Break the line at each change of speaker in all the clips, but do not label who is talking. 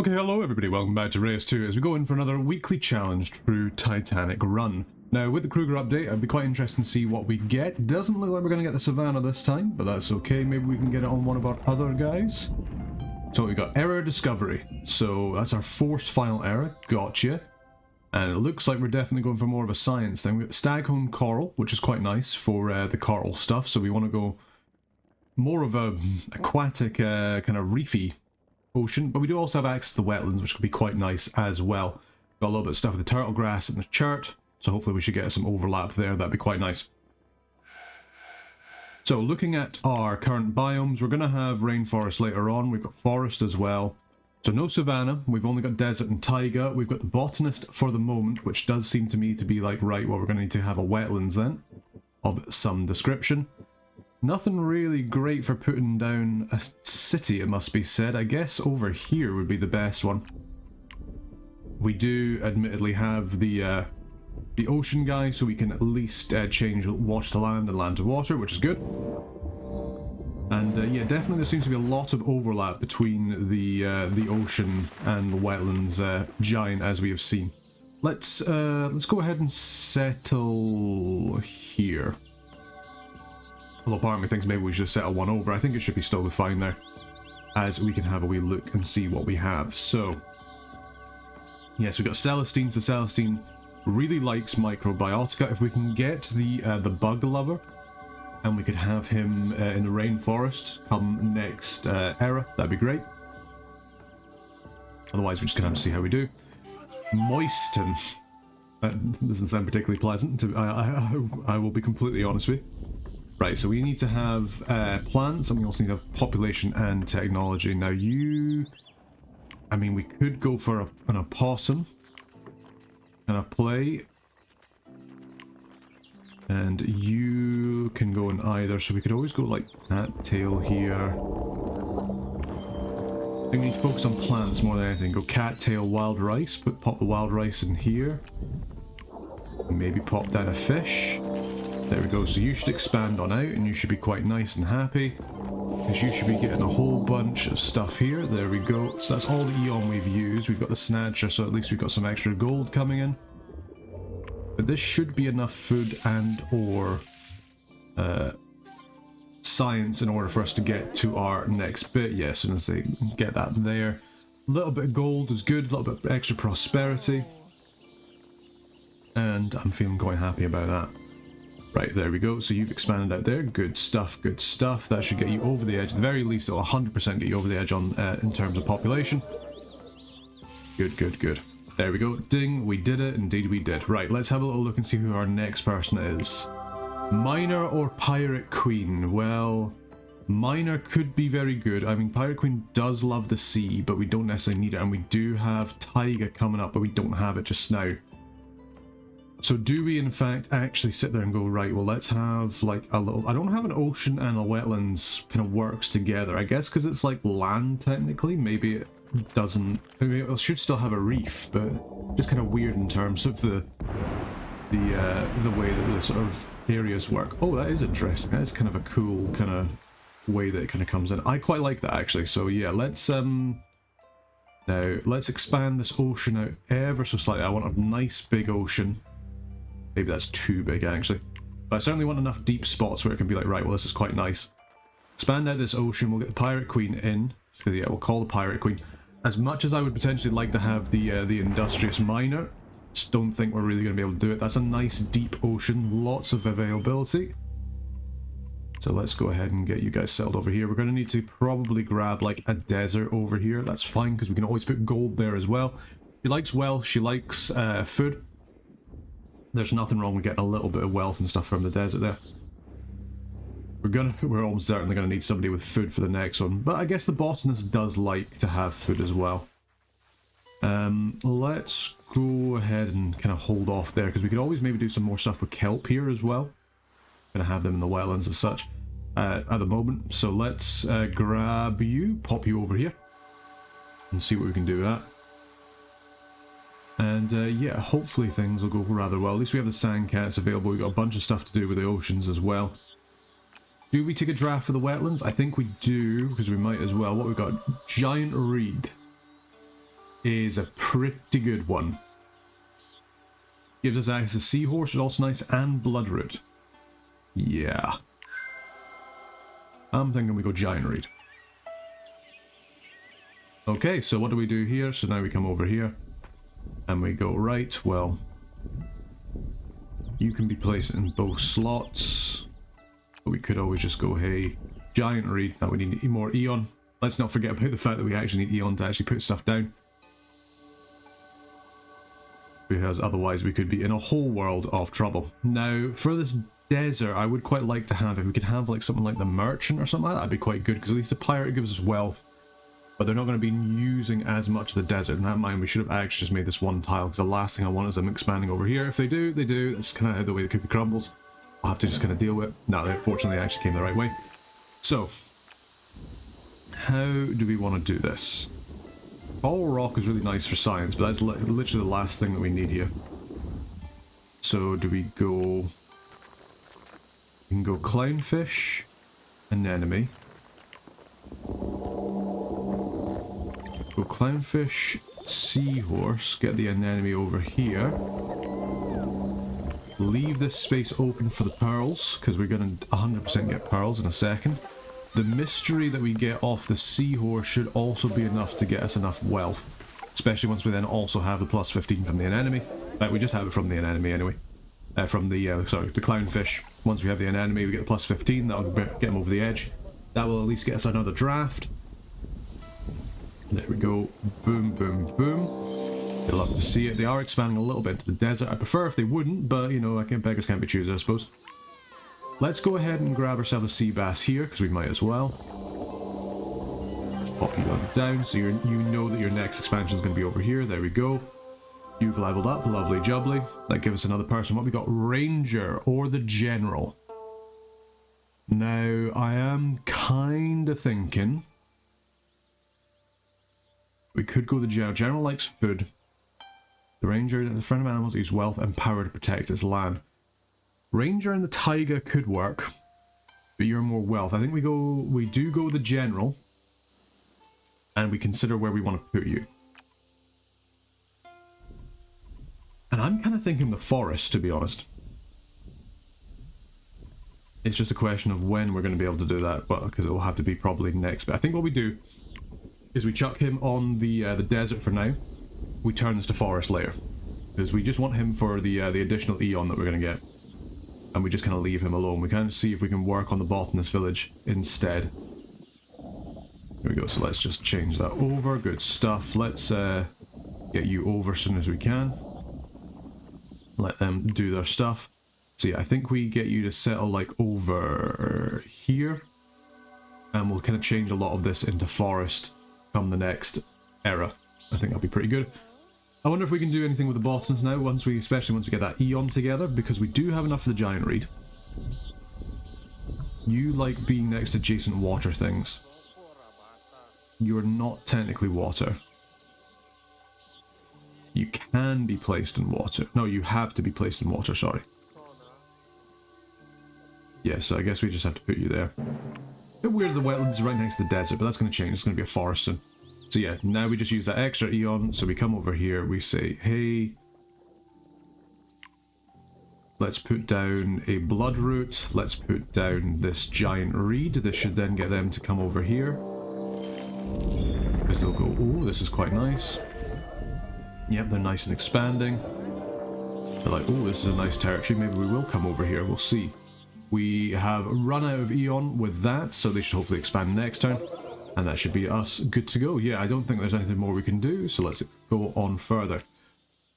Okay, hello everybody, welcome back to Reus 2 as we go in for another weekly challenge, True Titanic run. Now, with the Kruger update, I'd be quite interested to see what we get. Doesn't look like we're going to get the Savannah this time, but that's okay. Maybe we can get it on one of our other guys. So we got Error Discovery. So that's our forced final error. Gotcha. And it looks like we're definitely going for more of a science thing. We've got Staghorn Coral, which is quite nice for the coral stuff. So we want to go more of a aquatic, kind of reefy ocean, but we do also have access to the wetlands, which could be quite nice as well. Got a little bit of stuff with the turtle grass and the chert, so hopefully we should get some overlap there. That'd be quite nice. So looking at our current biomes, we're going to have rainforest later on. We've got forest as well. So no savanna, we've only got desert and taiga. We've got the botanist for the moment, which does seem to me to be like, right, well, we're going to need to have a wetlands then of some description. Nothing really great for putting down a city, it must be said. I guess over here would be the best one. We do admittedly have the ocean guy, so we can at least change water to land and land to water, which is good. And yeah, definitely there seems to be a lot of overlap between the ocean and the wetlands giant, as we have seen. Let's go ahead and settle here. Although part of me thinks maybe we should settle one over. I think it should be still fine there, as we can have a wee look and see what we have. So, yes, we've got Celestine. So Celestine really likes microbiotica. If we can get the bug lover, and we could have him in the rainforest come next era, that'd be great. Otherwise, we're just gonna have to see how we do. Moisten. That doesn't sound particularly pleasant. I will be completely honest with you. Right, so we need to have plants, and we also need to have population and technology. Now I mean, we could go for an opossum and a play, and you can go in either, so we could always go like that tail here. I think we need to focus on plants more than anything. Go cattail wild rice, pop the wild rice in here, and maybe pop down a fish. There we go, so you should expand on out and you should be quite nice and happy, because you should be getting a whole bunch of stuff here. There we go, so that's all the eon we've used. We've got the snatcher, so at least we've got some extra gold coming in. But this should be enough food and or science in order for us to get to our next bit. Yeah, as soon as they get that there. A little bit of gold is good, a little bit of extra prosperity. And I'm feeling quite happy about that. Right, there we go. So you've expanded out there. Good stuff, good stuff. That should get you over the edge. At the very least, it'll 100% get you over the edge on in terms of population. Good, good, good. There we go. Ding, we did it. Indeed we did. Right, let's have a little look and see who our next person is. Miner or Pirate Queen? Well, Miner could be very good. I mean, Pirate Queen does love the sea, but we don't necessarily need it. And we do have Taiga coming up, but we don't have it just now. So do we in fact actually sit there and go, right, well, let's have like a little... I don't have an ocean and a wetlands kind of works together. I guess because it's like land technically. Maybe it doesn't... I mean, it should still have a reef, but just kind of weird in terms of the way that the sort of areas work. Oh, that is interesting. That is kind of a cool kind of way that it kind of comes in. I quite like that actually. So yeah, let's now let's expand this ocean out ever so slightly. I want a nice big ocean. Maybe that's too big, actually. But I certainly want enough deep spots where it can be like, right, well, this is quite nice. Expand out this ocean, we'll get the Pirate Queen in. So yeah, we'll call the Pirate Queen. As much as I would potentially like to have the Industrious Miner, just don't think we're really going to be able to do it. That's a nice deep ocean, lots of availability. So let's go ahead and get you guys settled over here. We're going to need to probably grab like a desert over here. That's fine, because we can always put gold there as well. She likes wealth, she likes food. There's nothing wrong with getting a little bit of wealth and stuff from the desert there. We're almost certainly gonna need somebody with food for the next one, but I guess the botanist does like to have food as well. Let's go ahead and kind of hold off there, because we could always maybe do some more stuff with kelp here as well. Gonna have them in the wetlands as such at the moment. So let's grab you, pop you over here, and see what we can do with that. And yeah, hopefully things will go rather well. At least we have the sand cats available. We've got a bunch of stuff to do with the oceans as well. Do we take a draft for the wetlands? I think we do, because we might as well. What we've got? Giant reed. is a pretty good one. Gives us access to Seahorse, which is also nice, and Bloodroot. Yeah. I'm thinking we go Giant Reed. Okay, so what do we do here? So now we come over here and we go, right, well, you can be placed in both slots. But we could always just go, hey, Giant Reed. Now we need more Eon. Let's not forget about the fact that we actually need Eon to actually put stuff down. Because otherwise we could be in a whole world of trouble. Now, for this desert, I would quite like to have, if we could have like something like the Merchant or something like that, that'd be quite good, because at least the Pirate gives us wealth. But they're not going to be using as much of the desert. In that mind, we should have actually just made this one tile, because the last thing I want is them expanding over here. If they do, they do. That's kind of the way the cookie crumbles. I'll have to just kind of deal with it. No, fortunately, they actually came the right way. So, how do we want to do this? All rock is really nice for science, but that's literally the last thing that we need here. So, do we go... We can go Clownfish, Anemone. Go Clownfish, Seahorse, get the Anemone over here. Leave this space open for the pearls, because we're going to 100% get pearls in a second. The mystery that we get off the Seahorse should also be enough to get us enough wealth. Especially once we then also have the plus 15 from the Anemone. Right, we just have it from the Anemone anyway. From the, the Clownfish. Once we have the Anemone, we get the plus 15, that'll get them over the edge. That will at least get us another draft. There we go. Boom, boom, boom. You'll love to see it. They are expanding a little bit into the desert. I prefer if they wouldn't, but, you know, beggars can't be choosers, I suppose. Let's go ahead and grab ourselves a sea bass here, because we might as well. Just pop you on down, so you know that your next expansion is going to be over here. There we go. You've leveled up. Lovely jubbly. That gives us another person. What we got? Ranger or the General. Now, I am kind of thinking... We could go the General. General likes food. The Ranger is a friend of animals who use wealth and power to protect its land. Ranger and the Taiga could work, but you're more wealth. I think we do go the General, and we consider where we want to put you. And I'm kind of thinking the Forest, to be honest. It's just a question of when we're going to be able to do that, but because it will have to be probably next. But I think what we do is we chuck him on the desert for now. We turn this to Forest later, because we just want him for the additional Eon that we're going to get. And we just kind of leave him alone. We kind of see if we can work on the botanist village instead. There we go, so let's just change that over. Good stuff. Let's get you over as soon as we can. Let them do their stuff. So yeah, I think we get you to settle like over here. And we'll kind of change a lot of this into forest come the next era. I think that'll be pretty good. I wonder if we can do anything with the botanist now, especially once we get that Eon together, because we do have enough for the Giant Reed. You like being next to adjacent water things. You're not technically water. You can be placed in water. No, you have to be placed in water, sorry. Yeah, so I guess we just have to put you there. A bit weird the wetlands are right next to the desert, but that's going to change. It's going to be a forest soon. So yeah, now we just use that extra Eon, so we come over here, we say, hey, let's put down a Bloodroot, let's put down this Giant Reed. This should then get them to come over here. Because they'll go, oh, this is quite nice. Yep, they're nice and expanding. They're like, oh, this is a nice territory, maybe we will come over here, we'll see. We have run out of Eon with that, so they should hopefully expand next turn. And that should be us good to go. Yeah, I don't think there's anything more we can do, so let's go on further.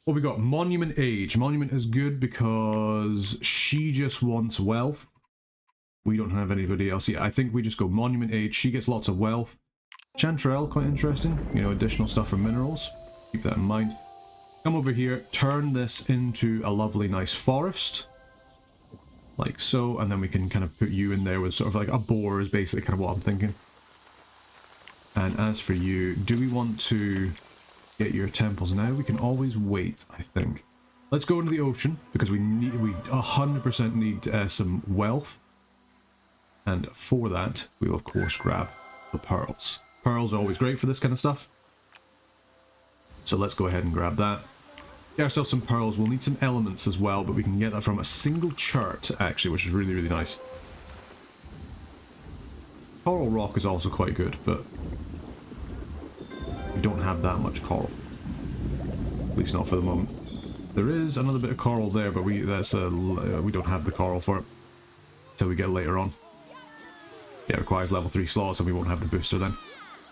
What we got? Monument Age. Monument is good because she just wants wealth. We don't have anybody else. Yeah, I think we just go Monument Age. She gets lots of wealth. Chanterelle, quite interesting. You know, additional stuff for minerals. Keep that in mind. Come over here, turn this into a lovely, nice forest. Like so, and then we can kind of put you in there with sort of like a boar is basically kind of what I'm thinking. And as for you, do we want to get your temples now? We can always wait, I think. Let's go into the ocean, because we 100% need some wealth. And for that, we will of course grab the pearls. Pearls are always great for this kind of stuff. So let's go ahead and grab that. Get ourselves some pearls. We'll need some elements as well, but we can get that from a single chart, actually, which is really, really nice. Coral rock is also quite good, but we don't have that much coral. At least not for the moment. There is another bit of coral there, but we don't have the coral for it until we get later on. Yeah, it requires level 3 slots, and we won't have the booster then.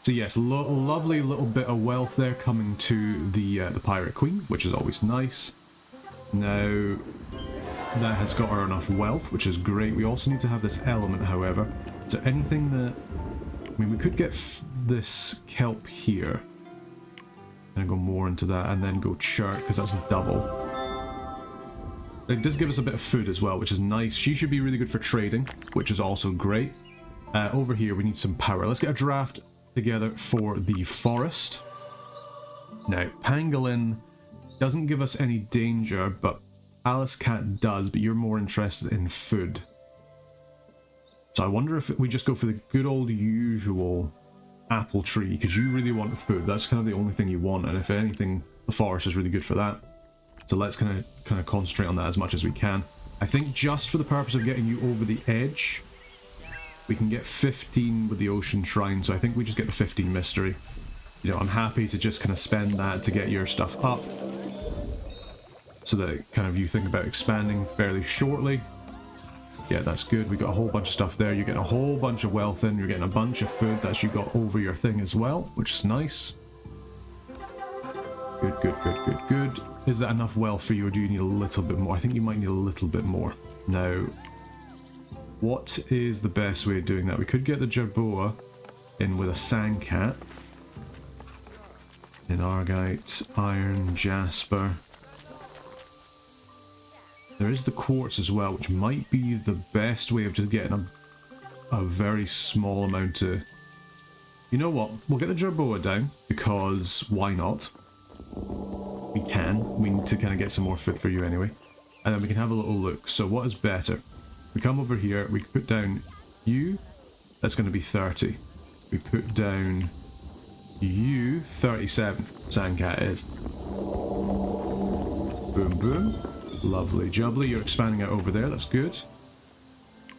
So yes, lovely little bit of wealth there coming to the Pirate Queen, which is always nice. Now, that has got her enough wealth, which is great. We also need to have this element, however. So anything that... I mean, we could get this kelp here. And go more into that, and then go chert, because that's double. It does give us a bit of food as well, which is nice. She should be really good for trading, which is also great. Over here, we need some power. Let's get a draft together for the forest. Now, pangolin doesn't give us any danger, but Alice Cat does, but you're more interested in food. So I wonder if we just go for the good old usual apple tree, because you really want food. That's kind of the only thing you want, and if anything, the forest is really good for that. So let's kind of concentrate on that as much as we can. I think just for the purpose of getting you over the edge, we can get 15 with the ocean shrine, so I think we just get the 15 mystery. You know, I'm happy to just kind of spend that to get your stuff up, so that kind of you think about expanding fairly shortly. Yeah, that's good. We got a whole bunch of stuff there. You're getting a whole bunch of wealth in. You're getting a bunch of food that you got over your thing as well, which is nice. Good, good, good, good, good. Is that enough wealth for you, or do you need a little bit more? I think you might need a little bit more. Now, what is the best way of doing that? We could get the jerboa in with a sandcat. In Argite, iron, jasper. There is the quartz as well, which might be the best way of just getting a very small amount of... You know what? We'll get the jerboa down, because why not? We can. We need to kind of get some more food for you anyway. And then we can have a little look. So what is better? We come over here, we put down you, that's going to be 30. We put down you, 37. Sandcat is. Boom, boom. Lovely jubbly. You're expanding out over there, that's good.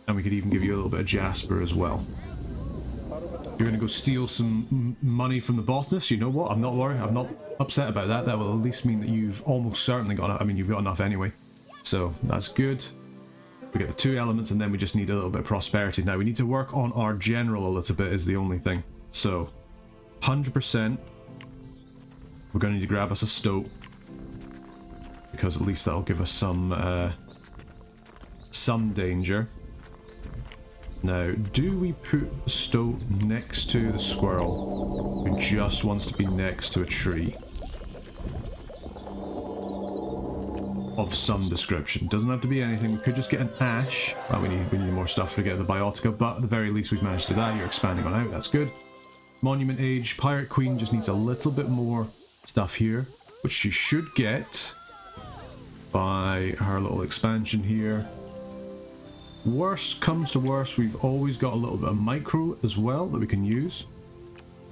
And we could even give you a little bit of jasper as well. You're going to go steal some money from the botanist. You know what? I'm not worried. I'm not upset about that. That will at least mean that you've almost certainly got enough. I mean, you've got enough anyway. So that's good. We get the 2 elements, and then we just need a little bit of prosperity. Now we need to work on our general a little bit is the only thing. So 100%. We're going to need to grab us a stoat, because at least that'll give us some danger. Now, do we put the stoat next to the squirrel, who just wants to be next to a tree of some description? Doesn't have to be anything. We could just get an ash. Well, we need more stuff to get the biotica, but at the very least we've managed to do that. You're expanding on out, that's good. Monument Age, Pirate Queen just needs a little bit more stuff here, which she should get by her little expansion here. Worst comes to worst, we've always got a little bit of micro as well that we can use.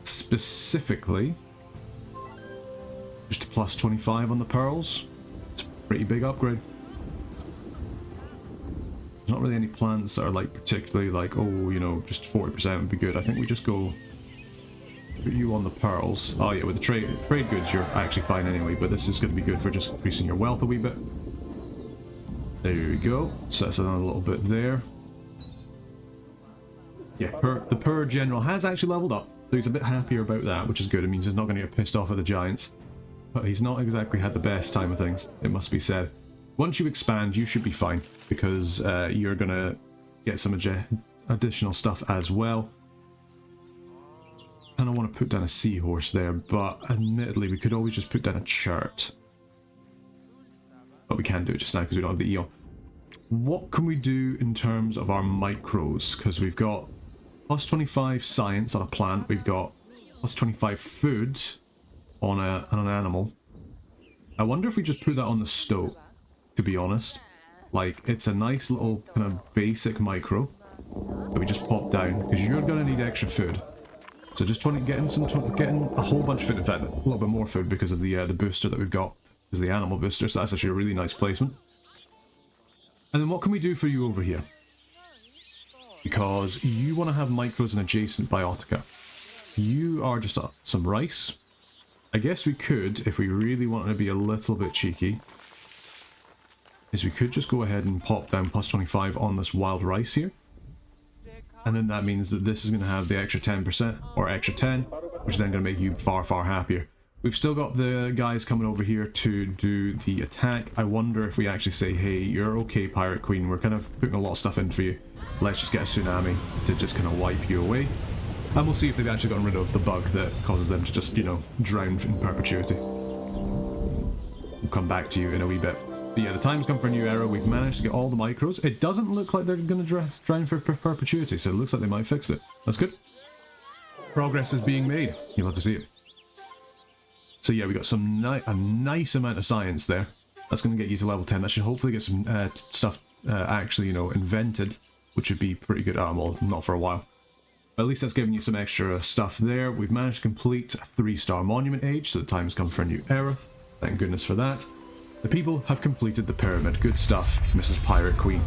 Specifically, just a plus 25 on the pearls. It's a pretty big upgrade. There's not really any plants that are like particularly like, oh, you know, just 40% would be good. I think we just go put you on the pearls. Oh yeah, with the trade goods you're actually fine anyway, but this is going to be good for just increasing your wealth a wee bit. There we go. So that's another little bit there. Yeah, the poor general has actually leveled up, so he's a bit happier about that, which is good. It means he's not going to get pissed off at the giants. But he's not exactly had the best time of things, it must be said. Once you expand, you should be fine, because you're going to get some additional stuff as well. And I want to put down a seahorse there, but admittedly we could always just put down a chart. But we can't do it just now because we don't have the eon. What can we do in terms of our micros? Because we've got plus 25 science on a plant, we've got plus 25 food on an animal. I wonder if we just put that on the stoat, to be honest. Like, it's a nice little kind of basic micro that we just pop down, because you're going to need extra food. So just getting a whole bunch of food. In fact, a little bit more food because of the booster that we've got, is the animal booster. So that's actually a really nice placement. And then what can we do for you over here? Because you want to have micros and adjacent biotica. You are just some rice. I guess we could, if we really wanted to be a little bit cheeky, is we could just go ahead and pop down plus 25 on this wild rice here. And then that means that this is going to have the extra 10% or extra 10, which is then going to make you far, far happier. We've still got the guys coming over here to do the attack. I wonder if we actually say, hey, you're okay, Pirate Queen. We're kind of putting a lot of stuff in for you. Let's just get a tsunami to just kind of wipe you away. And we'll see if they've actually gotten rid of the bug that causes them to just, you know, drown in perpetuity. We'll come back to you in a wee bit. But yeah, the time's come for a new era. We've managed to get all the micros. It doesn't look like they're going to drown for perpetuity, so it looks like they might fix it. That's good. Progress is being made. You'll have to see it. So yeah, we got some a nice amount of science there. That's going to get you to level 10. That should hopefully get some stuff actually, you know, invented, which would be pretty good. Well, not for a while. But at least that's giving you some extra stuff there. We've managed to complete a 3-star monument age, so the time's come for a new era. Thank goodness for that. The people have completed the pyramid. Good stuff, Mrs. Pirate Queen.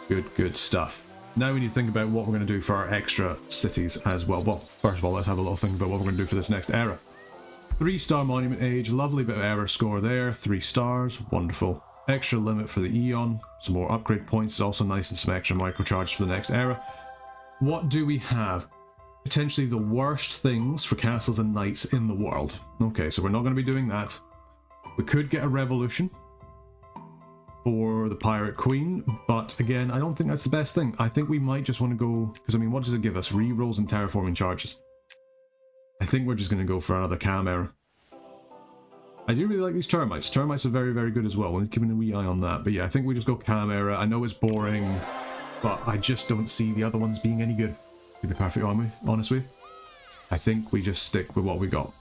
Good stuff. Now we need to think about what we're going to do for our extra cities as well. Well, first of all, let's have a little think about what we're going to do for this next era. 3-star monument age, lovely bit of error score there. 3 stars, wonderful. Extra limit for the Eon, some more upgrade points is also nice, and some extra microcharges for the next era. What do we have? Potentially the worst things for castles and knights in the world. Okay, so we're not going to be doing that. We could get a revolution for the Pirate Queen, but again, I don't think that's the best thing. I think we might just want to go, because I mean, what does it give us? Rerolls and terraforming charges. I think we're just going to go for another cam era. I do really like these termites. Termites are very, very good as well. We'll keep a wee eye on that. But yeah, I think we just go cam era. I know it's boring, but I just don't see the other ones being any good, to be perfectly honest with you. I think we just stick with what we got.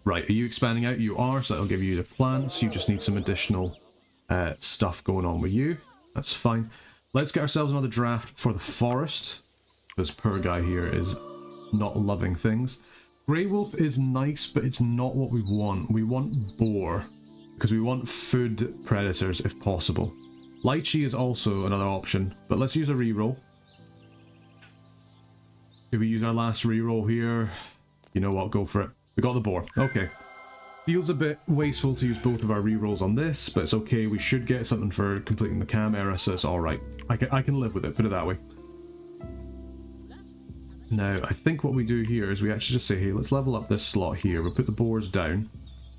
Right, are you expanding out? You are, so that'll give you the plants. You just need some additional stuff going on with you. That's fine. Let's get ourselves another draft for the forest. This poor guy here is not loving things. Grey Wolf is nice, but it's not what we want. We want boar, because we want food predators if possible. Lychee is also another option, but let's use a reroll. If we use our last reroll here, you know what, go for it. We got the boar. Okay. Feels a bit wasteful to use both of our rerolls on this, but it's okay. We should get something for completing the cam era, so it's alright. I can live with it, put it that way. Now, I think what we do here is we actually just say, hey, let's level up this slot here. We'll put the boars down.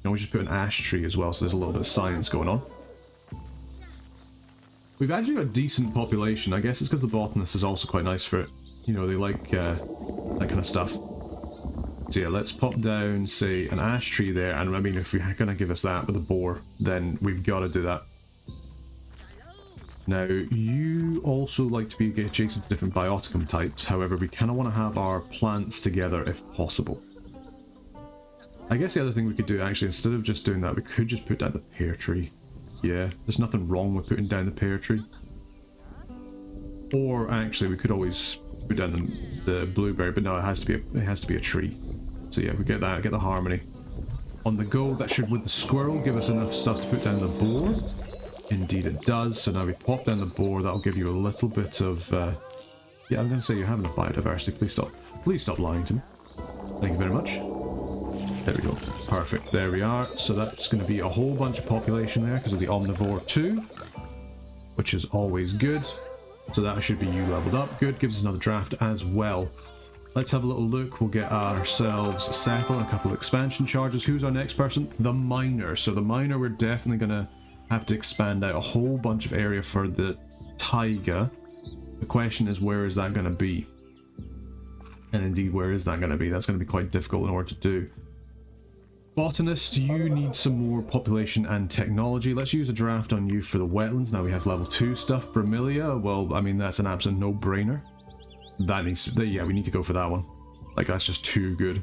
And we just put an ash tree as well, so there's a little bit of science going on. We've actually got a decent population. I guess it's because the botanist is also quite nice for it. You know, they like that kind of stuff. So yeah, let's pop down, say, an ash tree there. And I mean, if you're going to give us that with a boar, then we've got to do that. Now, you also like to be adjacent to different bioticum types. However, we kind of want to have our plants together if possible. I guess the other thing we could do, actually, instead of just doing that, we could just put down the pear tree. Yeah, there's nothing wrong with putting down the pear tree. Or actually, we could always put down the blueberry, but no, it has to be a tree. So yeah, we get that, get the harmony. On the go, that should, with the squirrel, give us enough stuff to put down the boar. Indeed it does. So now we pop down the boar. That'll give you a little bit of yeah, I'm going to say you have enough biodiversity. Please stop lying to me. Thank you very much. There we go. Perfect. There we are. So that's going to be a whole bunch of population there because of the omnivore 2, which is always good. So that should be you leveled up. Good. Gives us another draft as well. Let's have a little look. We'll get ourselves settled on a couple of expansion charges. Who's our next person? The miner. So the miner, we're definitely going to have to expand out a whole bunch of area for the taiga. The question is, where is that going to be? And indeed, where is that going to be? That's going to be quite difficult in order to do. Botanist, you need some more population and technology. Let's use a draft on you for the wetlands. Now we have level 2 stuff. Bromelia, well, I mean, that's an absolute no-brainer. That needs to, yeah, we need to go for that one. Like, that's just too good.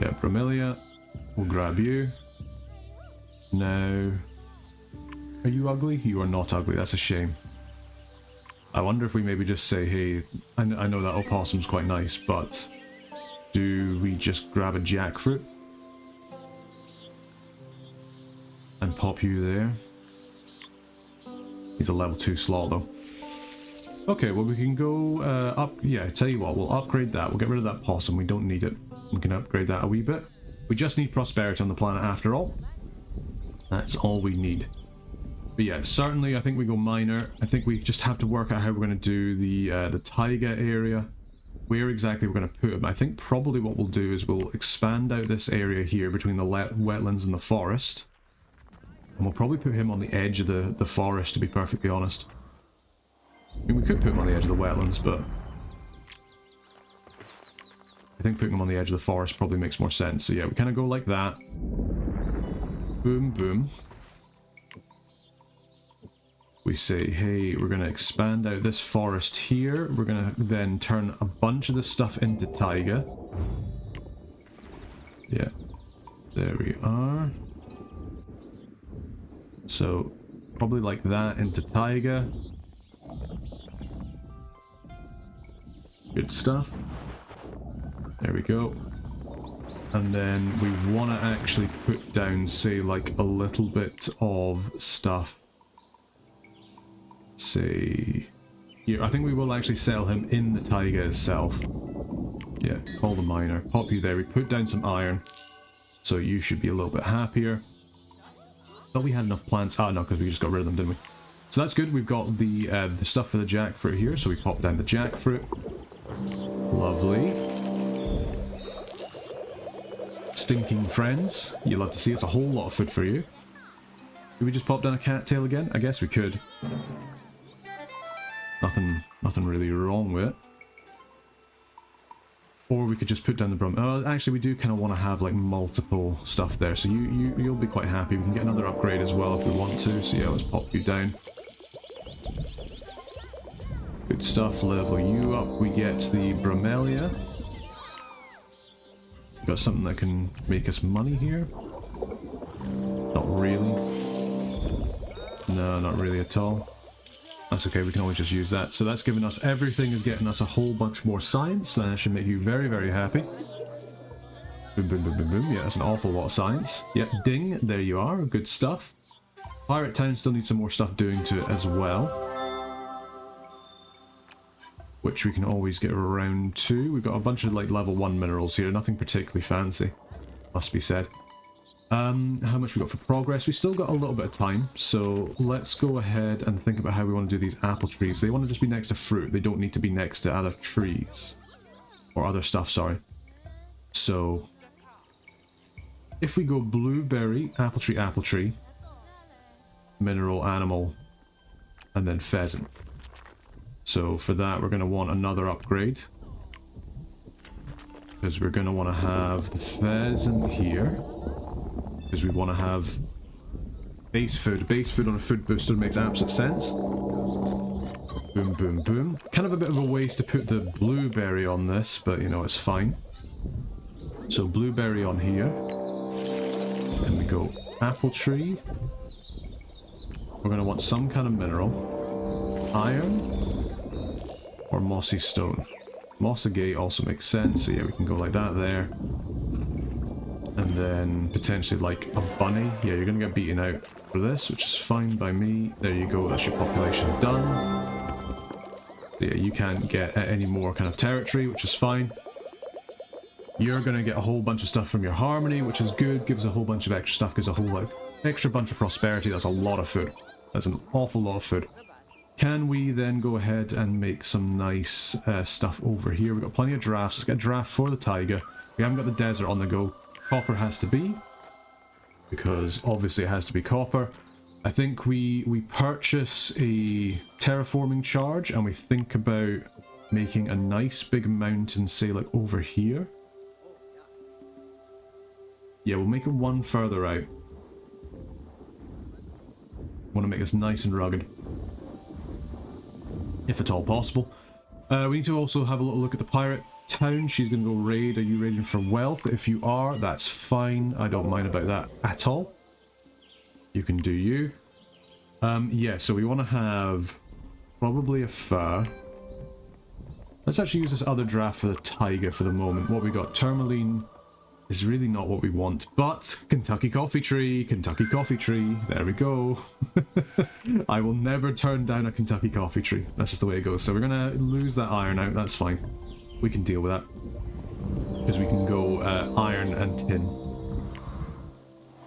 Yeah, Bromelia. We'll grab you. Now, are you ugly? You are not ugly. That's a shame. I wonder if we maybe just say, hey, I know that opossum's quite nice, but do we just grab a jackfruit and pop you there? He's a level 2 slot though. Okay, well we can go up, yeah, tell you what, we'll upgrade that. We'll get rid of that possum, we don't need it. We can upgrade that a wee bit. We just need prosperity on the planet after all. That's all we need. But yeah, certainly I think we go minor. I think we just have to work out how we're going to do the taiga area. Where exactly we're going to put him. I think probably what we'll do is we'll expand out this area here between the wetlands and the forest. And we'll probably put him on the edge of the forest, to be perfectly honest. I mean, we could put him on the edge of the wetlands, but I think putting him on the edge of the forest probably makes more sense. So yeah, we kind of go like that. Boom, boom. We say, hey, we're going to expand out this forest here. We're going to then turn a bunch of this stuff into taiga. Yeah, there we are. So, probably like that into taiga. Good stuff. There we go. And then we want to actually put down, say, like a little bit of stuff. Say, here, I think we will actually sell him in the taiga itself. Yeah, call the miner. Pop you there. We put down some iron. So you should be a little bit happier. Thought we had enough plants. Ah, no, because we just got rid of them, didn't we? So that's good. We've got the stuff for the jackfruit here. So we pop down the jackfruit. Lovely. Stinking friends. You love to see it's a whole lot of food for you. Could we just pop down a cattail again? I guess we could. Nothing really wrong with it. Or we could just put down the brum. Actually, we do kind of want to have like multiple stuff there. So you'll be quite happy. We can get another upgrade as well if we want to. So yeah, let's pop you down. Good stuff. Level you up. We get the bromelia. Got something that can make us money here. Not really. No, not really at all. That's okay, we can always just use that. So that's giving us everything, is getting us a whole bunch more science. That should make you very, very happy. Boom, boom, boom, boom, boom. Yeah, that's an awful lot of science. Yeah, ding, there you are. Good stuff. Pirate Town still needs some more stuff doing to it as well. Which we can always get around to. We've got a bunch of like level 1 minerals here. Nothing particularly fancy, must be said. How much we got for progress? We still got a little bit of time, so let's go ahead and think about how we want to do these apple trees. They want to just be next to fruit. They don't need to be next to other trees. Or other stuff, sorry. So, if we go blueberry, apple tree, mineral, animal, and then pheasant. So for that we're going to want another upgrade. Because we're going to want to have the pheasant here. Because we want to have base food. Base food on a food booster makes absolute sense. Boom, boom, boom. Kind of a bit of a waste to put the blueberry on this, but you know, it's fine. So blueberry on here. Then we go apple tree. We're going to want some kind of mineral. Iron. Or mossy stone. Moss agate also makes sense, so yeah, we can go like that there. And then potentially like a bunny. Yeah, you're going to get beaten out for this, which is fine by me. There you go, that's your population done. So yeah, you can't get any more kind of territory, which is fine. You're going to get a whole bunch of stuff from your harmony, which is good. Gives a whole bunch of extra stuff, gives a whole like extra bunch of prosperity. That's a lot of food. That's an awful lot of food. Can we then go ahead and make some nice stuff over here? We've got plenty of drafts. Let's get a draft for the taiga. We haven't got the desert on the go. Copper has to be, because obviously it has to be copper. I think we purchase a terraforming charge and we think about making a nice big mountain, say like over here. Yeah, we'll make it one further out. Want to make this nice and rugged, if at all possible. We need to also have a little look at the pirate town. She's going to go raid. Are you raiding for wealth? If you are, that's fine. I don't mind about that at all. You can do you. Yeah, so we want to have probably a fur. Let's actually use this other draft for the tiger for the moment. What we got? Tourmaline is really not what we want, but Kentucky coffee tree, there we go. I will never turn down a Kentucky coffee tree. That's just the way it goes. So we're gonna lose that iron out, that's fine. We can deal with that. Because we can go iron and tin.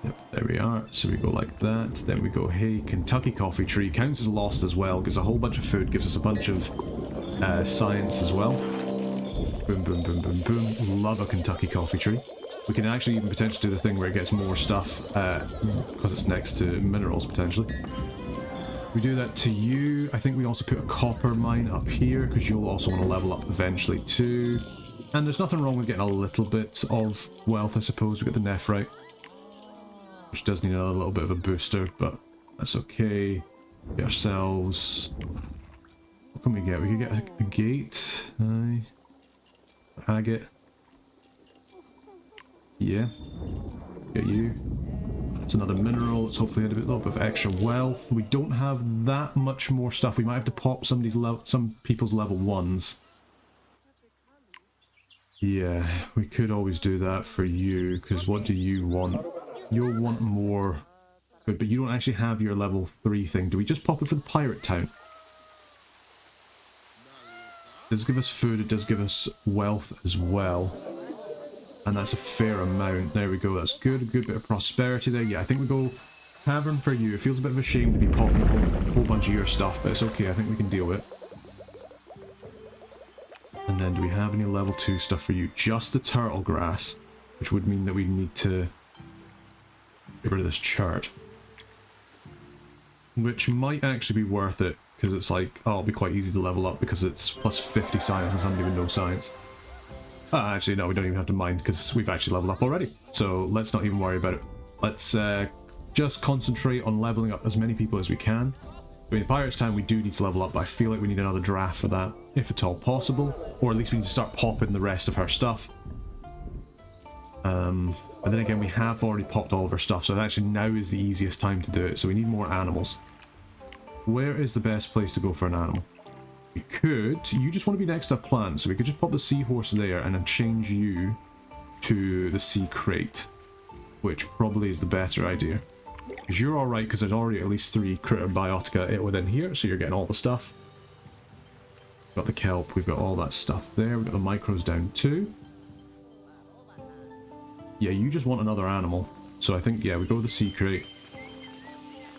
Yep, there we are. So we go like that, then we go, hey, Kentucky coffee tree, counts as lost as well, gives a whole bunch of food, gives us a bunch of science as well. Boom, boom, boom, boom, boom. Love a Kentucky coffee tree. We can actually even potentially do the thing where it gets more stuff because it's next to minerals, potentially. We do that to you. I think we also put a copper mine up here because you'll also want to level up eventually too. And there's nothing wrong with getting a little bit of wealth, I suppose. We get the nephrite, which does need a little bit of a booster, but that's okay. Get ourselves... What can we get? We could get a gate. Agate. Yeah, get you. It's another mineral. Let's hopefully add a little bit of extra wealth. We don't have that much more stuff. We might have to pop some people's level 1s. Yeah, we could always do that for you, because what do you want? You'll want more. Good, but you don't actually have your level 3 thing. Do we just pop it for the pirate town? It does give us food, it does give us wealth as well. And that's a fair amount. There we go, that's good. A good bit of prosperity there. Yeah, I think we go tavern for you. It feels a bit of a shame to be popping a whole bunch of your stuff, but it's okay. I think we can deal with it. And then do we have any level 2 stuff for you? Just the turtle grass, which would mean that we need to get rid of this chart. Which might actually be worth it, because it's like, oh, it'll be quite easy to level up because it's plus 50 science and some even no science. Actually, no, we don't even have to mind because we've actually leveled up already. So let's not even worry about it. Let's just concentrate on leveling up as many people as we can. I mean, Pirates Town, we do need to level up, but I feel like we need another draft for that, if at all possible. Or at least we need to start popping the rest of her stuff. And then again, we have already popped all of our stuff, so actually now is the easiest time to do it. So we need more animals. Where is the best place to go for an animal? We could, you just want to be next to a plant, so we could just pop the seahorse there and then change you to the sea crate, which probably is the better idea. Because you're alright, because there's already at least 3 critter biotica within here, so you're getting all the stuff. We've got the kelp, we've got all that stuff there, we've got the micros down too. Yeah, you just want another animal, so I think, yeah, we go with the sea crate.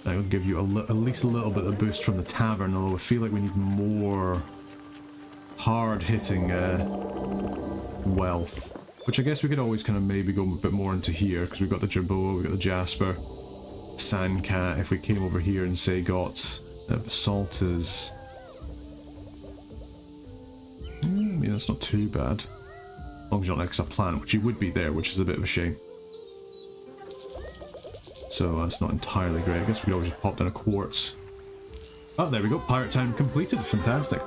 That'll give you at least a little bit of boost from the tavern, although I feel like we need more hard-hitting wealth. Which I guess we could always kind of maybe go a bit more into here, because we've got the jerboa, we've got the jasper, sandcat. If we came over here and say got basalt is... yeah, that's not too bad. As long as you're not next to a plant, which you would be there, which is a bit of a shame. So that's not entirely great. I guess we could always just pop down a quartz. Oh, there we go. Pirate Town completed. Fantastic.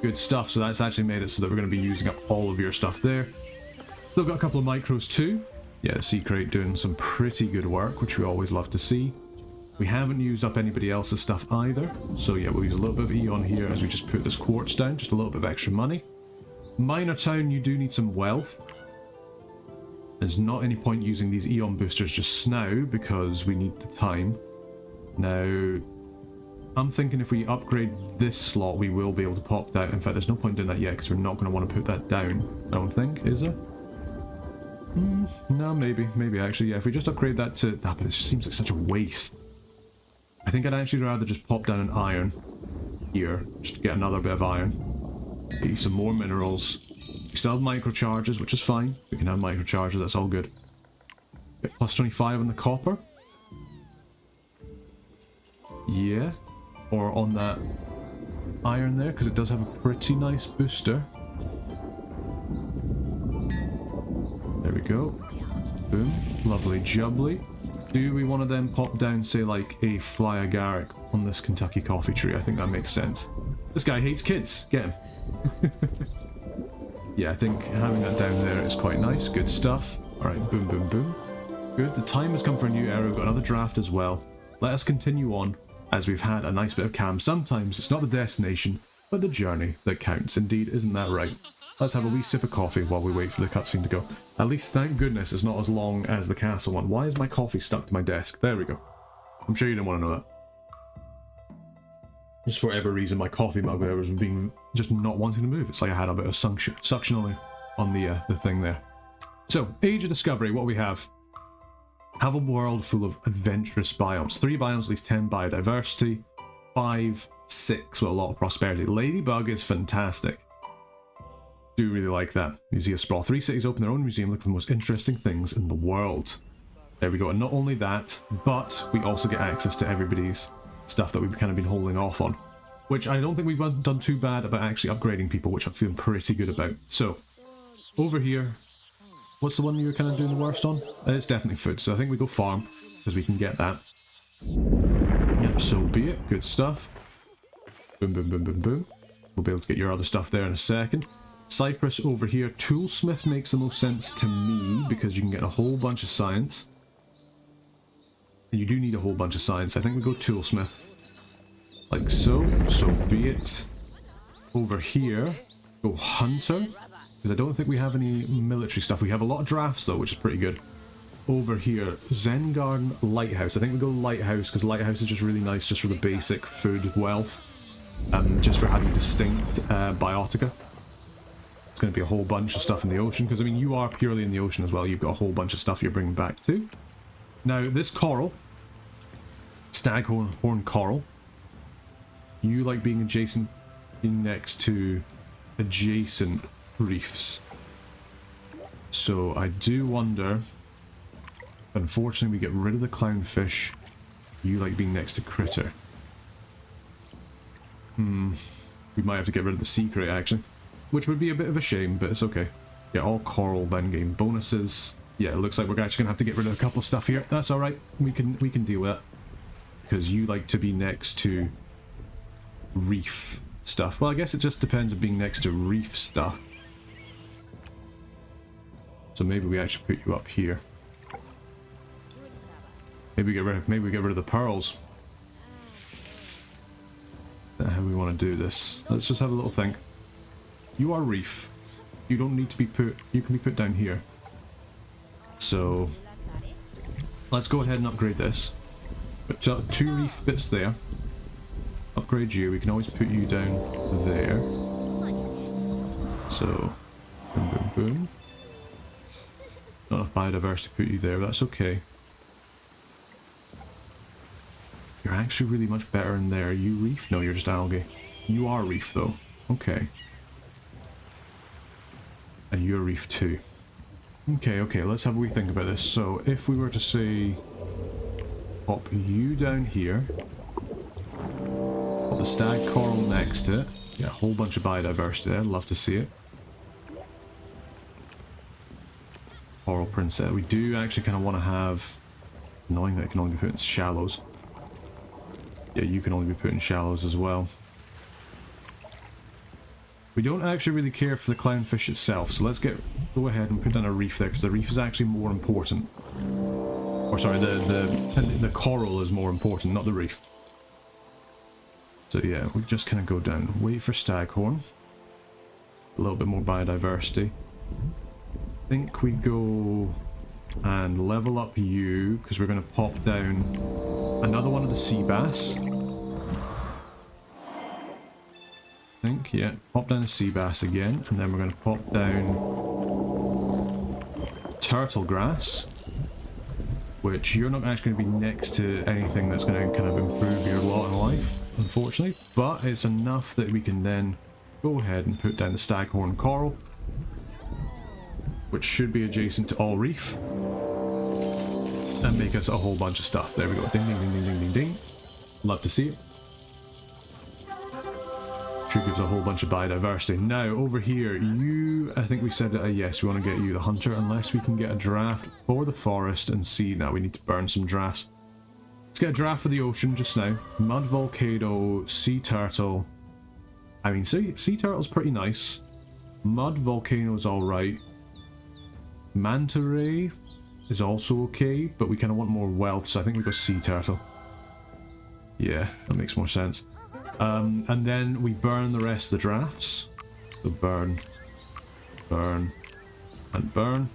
Good stuff. So that's actually made it so that we're going to be using up all of your stuff there. Still got a couple of micros too. Yeah, the sea crate doing some pretty good work, which we always love to see. We haven't used up anybody else's stuff either. So yeah, we'll use a little bit of Eon here as we just put this quartz down. Just a little bit of extra money. Minor Town, you do need some wealth. There's not any point using these Eon boosters just now because we need the time. Now, I'm thinking if we upgrade this slot, we will be able to pop that. In fact, there's no point doing that yet because we're not going to want to put that down, I don't think, is there? No, maybe actually, yeah. If we just upgrade that to... but this seems like such a waste. I think I'd actually rather just pop down an iron here, just to get another bit of iron. Get some more minerals. We still have microcharges, which is fine. We can have microcharges, that's all good. Get plus 25 on the copper. Yeah. Or on that iron there, because it does have a pretty nice booster. There we go. Boom. Lovely jubbly. Do we want to then pop down, say, like a fly agaric on this Kentucky coffee tree? I think that makes sense. This guy hates kids. Get him. Yeah, I think having that down there is quite nice. Good stuff. Alright, boom, boom, boom. Good. The time has come for a new era. We've got another draft as well. Let us continue on. as we've had a nice bit of calm. Sometimes it's not the destination, but the journey that counts. Indeed, isn't that right? Let's have a wee sip of coffee while we wait for the cutscene to go. At least, thank goodness, it's not as long as the castle one. Why is my coffee stuck to my desk? There we go. I'm sure you didn't want to know that. Just for whatever reason, my coffee mug there was being just not wanting to move. It's like I had a bit of suction on the thing there. So, Age of Discovery, what we have a world full of adventurous biomes. 3 biomes, at least 10 biodiversity. 5, 6 with a lot of prosperity. Ladybug is fantastic. Do really like that. Museum Sprawl. 3 cities open their own museum, looking for the most interesting things in the world. There we go. And not only that, but we also get access to everybody's stuff that we've kind of been holding off on, which I don't think we've done too bad about actually upgrading people, which I'm feeling pretty good about. So, over here, what's the one you're kind of doing the worst on? It's definitely food, so I think we go farm, because we can get that. Yep, so be it. Good stuff. Boom, boom, boom, boom, boom. We'll be able to get your other stuff there in a second. Cyprus over here. Toolsmith makes the most sense to me, because you can get a whole bunch of science. And you do need a whole bunch of science. I think we go Toolsmith. Like so. So be it. Over here, go Hunter. Because I don't think we have any military stuff. We have a lot of drafts though, which is pretty good. Over here, Zen Garden, Lighthouse. I think we go Lighthouse, because Lighthouse is just really nice just for the basic food wealth. Just for having distinct biotica. It's going to be a whole bunch of stuff in the ocean, because I mean you are purely in the ocean as well. You've got a whole bunch of stuff you're bringing back too. Now this coral, Staghorn coral, you like being next to adjacent reefs. So I do wonder, unfortunately we get rid of the clownfish, you like being next to critter. We might have to get rid of the secret actually, which would be a bit of a shame, but it's okay. Yeah, all coral then gain bonuses. Yeah, it looks like we're actually gonna have to get rid of a couple of stuff here. That's alright, we can deal with that. Because you like to be next to reef stuff. Well, I guess it just depends on being next to reef stuff. So maybe we actually put you up here. Maybe we get rid of the pearls. Is that how we want to do this? Let's just have a little think. You are reef. You don't need to be put. You can be put down here. So let's go ahead and upgrade this. Put 2 reef bits there. Upgrade you. We can always put you down there. So boom, boom, boom. Not enough biodiversity to put you there, but that's okay. You're actually really much better in there. You reef? No, you're just algae. You are reef though. Okay. And you're reef too. Okay, let's have a wee think about this. So if we were to say pop you down here, put the stag coral next to it, get a whole bunch of biodiversity there, love to see it. Coral princess. We do actually kind of want to have, annoying that it can only be put in shallows. Yeah, you can only be put in shallows as well. We don't actually really care for the clownfish itself, so let's go ahead and put down a reef there, because the reef is actually more important. Or sorry, the coral is more important, not the reef. So yeah, we just kind of go down. Wait for staghorn. A little bit more biodiversity. I think we go and level up you, because we're going to pop down another one of the sea bass. I think, yeah, pop down the sea bass again, and then we're going to pop down turtle grass, which you're not actually going to be next to anything that's going to kind of improve your lot in life, unfortunately, but it's enough that we can then go ahead and put down the staghorn coral, which should be adjacent to all reef, and make us a whole bunch of stuff. There we go. Ding, ding, ding, ding, ding, ding, ding. Love to see it. Should give us a whole bunch of biodiversity. Now, over here, you, I think we said that, yes, we want to get you the hunter, unless we can get a draft for the forest and sea. Now, we need to burn some drafts. Let's get a draft for the ocean just now. Mud volcano, sea turtle. I mean, sea turtle's pretty nice. Mud volcano's alright. Manta ray is also okay, but we kind of want more wealth, so I think we go sea turtle. Yeah, that makes more sense. And then we burn the rest of the drafts. So burn, burn, and burn.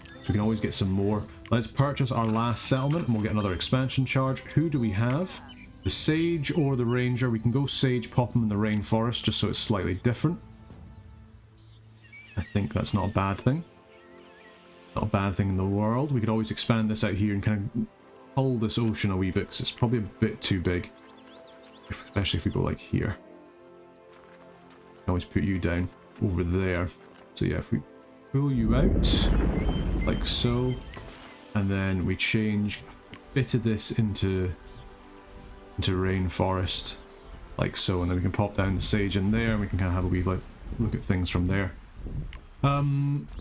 So we can always get some more. Let's purchase our last settlement and we'll get another expansion charge. Who do we have? The Sage or the Ranger? We can go Sage, pop them in the Rainforest just so it's slightly different. I think that's not a bad thing. Not a bad thing in the world. We could always expand this out here and kind of pull this ocean a wee bit because it's probably a bit too big. Especially if we go like here. We can always put you down over there. So yeah, if we pull you out like so, and then we change a bit of this into rainforest like so, and then we can pop down the Sage in there and we can kind of have a wee like look at things from there.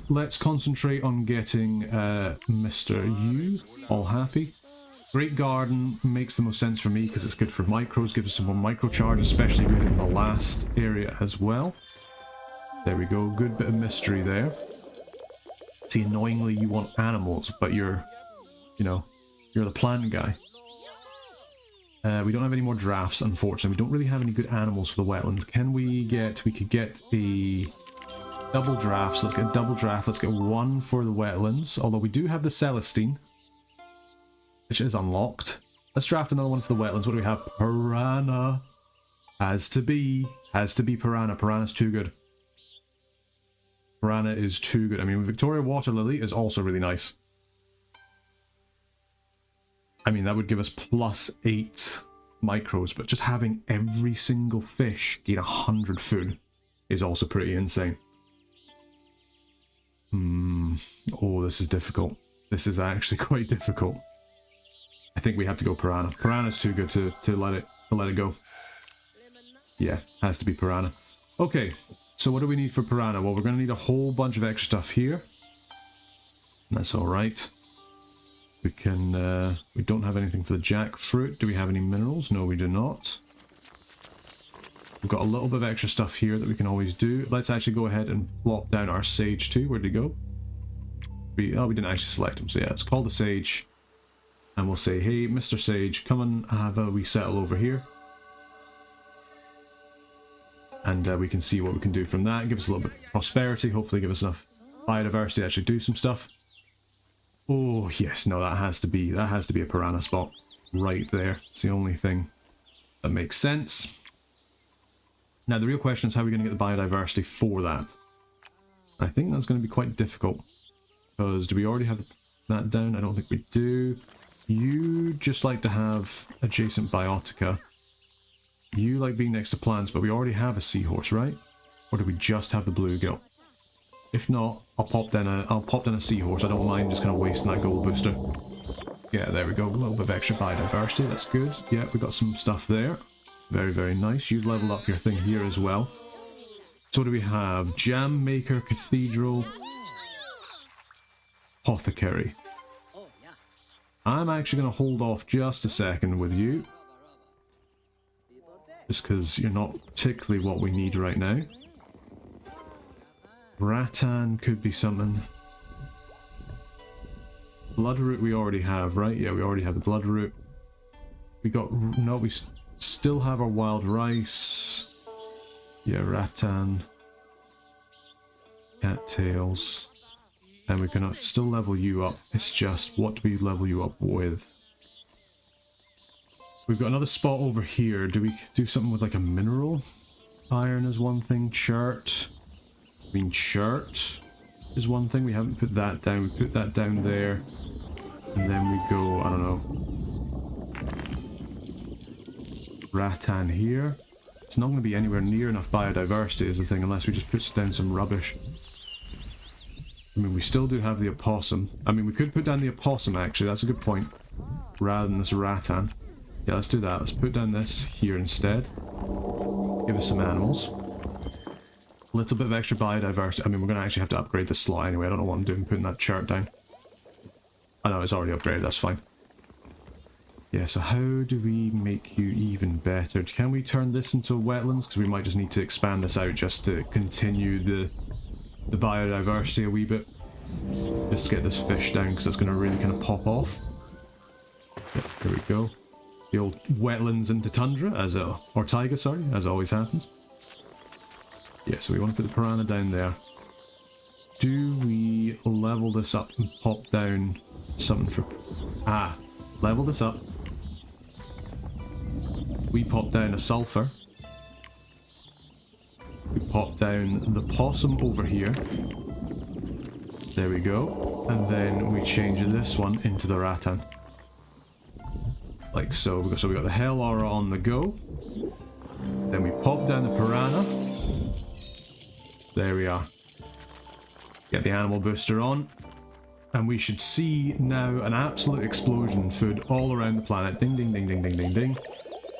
Let's concentrate on getting Mr. U all happy. Great Garden makes the most sense for me because it's good for micros, gives us some more micro charge, especially good in the last area as well. There we go, good bit of mystery there. See, annoyingly you want animals, but you're the plant guy. We don't have any more drafts, unfortunately. We don't really have any good animals for the wetlands. We could get a double draft, so let's get a double draft. Let's get one for the wetlands, although we do have the Celestine, which is unlocked. Let's draft another one for the wetlands. What do we have? Piranha. Has to be Piranha. Piranha's too good. Piranha is too good. I mean, Victoria Water Lily is also really nice. I mean, that would give us +8 micros, but just having every single fish gain 100 food is also pretty insane. Oh, this is difficult. This is actually quite difficult. I think we have to go Piranha. Piranha's too good to let it go. Yeah, has to be Piranha. Okay, so what do we need for Piranha? Well, we're going to need a whole bunch of extra stuff here. That's alright. We can, we don't have anything for the jackfruit. Do we have any minerals? No, we do not. We've got a little bit of extra stuff here that we can always do. Let's actually go ahead and plop down our Sage too. Where'd he go? We didn't actually select him, so yeah, let's call the Sage. And we'll say, hey, Mr. Sage, come and have a wee settle over here. And we can see what we can do from that. Give us a little bit of prosperity, hopefully give us enough biodiversity to actually do some stuff. Oh, yes, no, that has to be a Piranha spot right there. It's the only thing that makes sense. Now, the real question is how are we going to get the biodiversity for that? I think that's going to be quite difficult. Because do we already have that down? I don't think we do. You just like to have adjacent biotica. You like being next to plants, but we already have a seahorse, right? Or do we just have the bluegill? If not, I'll pop down a seahorse. I don't mind just kind of wasting that gold booster. Yeah, there we go. A little bit of extra biodiversity. That's good. Yeah, we got some stuff there. Very, very nice. You've leveled up your thing here as well. So what do we have? Jam Maker, Cathedral, Apothecary. I'm actually going to hold off just a second with you. Just because you're not particularly what we need right now. Rattan could be something. Bloodroot we already have, right? Yeah, we already have the Bloodroot. We got... No, we still have our wild rice. Yeah, rattan. Cattails. And we can still level you up. It's just, what do we level you up with? We've got another spot over here. Do we do something with like a mineral? Iron is one thing. Chert. I mean, chert is one thing. We haven't put that down. We put that down there. And then we go, I don't know. Rattan here. It's not going to be anywhere near enough biodiversity is the thing, unless we just put down some rubbish. I mean, we still do have the opossum. I mean, we could put down the opossum, actually. That's a good point. Rather than this rattan. Yeah, let's do that. Let's put down this here instead. Give us some animals. A little bit of extra biodiversity. I mean, we're going to actually have to upgrade this slot anyway. I don't know what I'm doing putting that chart down. I know, it's already upgraded. That's fine. Yeah, so how do we make you even better? Can we turn this into wetlands? Because we might just need to expand this out just to continue the biodiversity a wee bit. Just get this fish down because it's going to really kind of pop off. Yep, there we go. the old wetlands into tundra, or taiga, sorry, as always happens. Yeah, so we want to put the piranha down there. Do we level this up and pop down something for... level this up. We pop down a sulfur. We pop down the possum over here. There we go. And then we change this one into the rattan. Like so. So we got the hell aura on the go. Then we pop down the piranha. There we are. Get the animal booster on. And we should see now an absolute explosion of food all around the planet. Ding, ding, ding, ding, ding, ding, ding.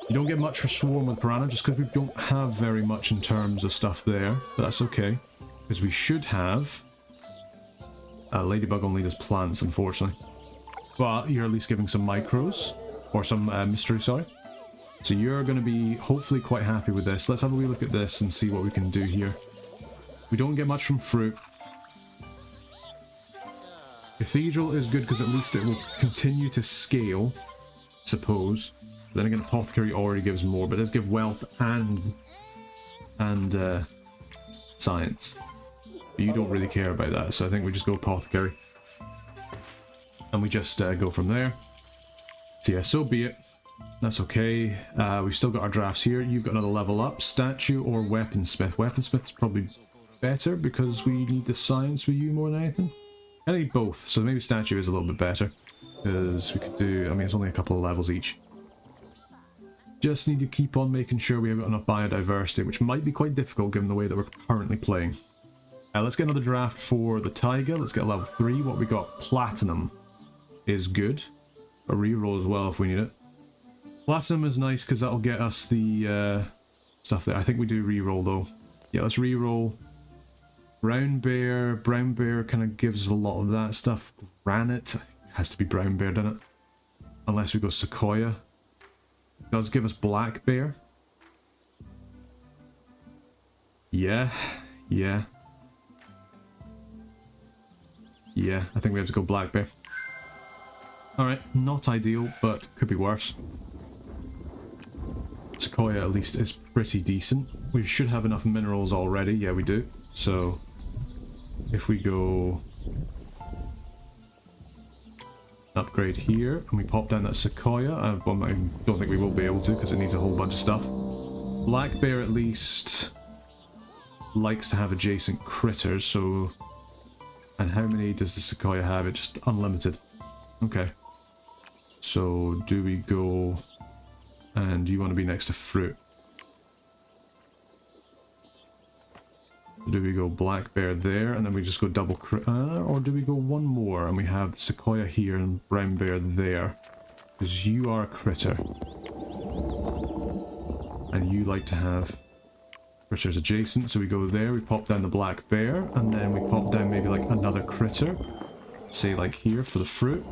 You don't get much for Swarm with Piranha, just because we don't have very much in terms of stuff there. But that's okay. Because we should have... Ladybug only does plants, unfortunately. But you're at least giving some micros. Or some mystery, sorry. So you're going to be hopefully quite happy with this. Let's have a wee look at this and see what we can do here. We don't get much from fruit. Cathedral is good because at least it will continue to scale, suppose. Then again, Apothecary already gives more, but it does give wealth and science. But you don't really care about that, so I think we just go Apothecary. And we just go from there. So yeah, so be it. That's okay. We've still got our drafts here. You've got another level up. Statue or Weaponsmith. Weaponsmith's probably better because we need the science for you more than anything. I need both, so maybe statue is a little bit better. Because we could do, I mean, it's only a couple of levels each. Just need to keep on making sure we have got enough biodiversity, which might be quite difficult given the way that we're currently playing. Let's get another draft for the Taiga. Let's get level 3. What we got? Platinum is good. A reroll as well if we need it. Platinum is nice because that'll get us the stuff there. I think we do reroll though. Yeah, let's reroll. Brown bear kind of gives a lot of that stuff. Granite has to be brown bear, doesn't it? Unless we go sequoia. It does give us black bear. Yeah. I think we have to go black bear. Alright, not ideal, but could be worse. Sequoia at least is pretty decent. We should have enough minerals already. Yeah, we do. So, if we go upgrade here, and we pop down that sequoia, I don't think we will be able to because it needs a whole bunch of stuff. Black bear at least likes to have adjacent critters, so... And how many does the sequoia have? It's just unlimited. Okay. So, do we go... And you want to be next to fruit. Do we go black bear there, and then we just go double or do we go one more, and we have the sequoia here and brown bear there? Because you are a critter. And you like to have critters adjacent, so we go there, we pop down the black bear, and then we pop down maybe like another critter. Say like here for the fruit.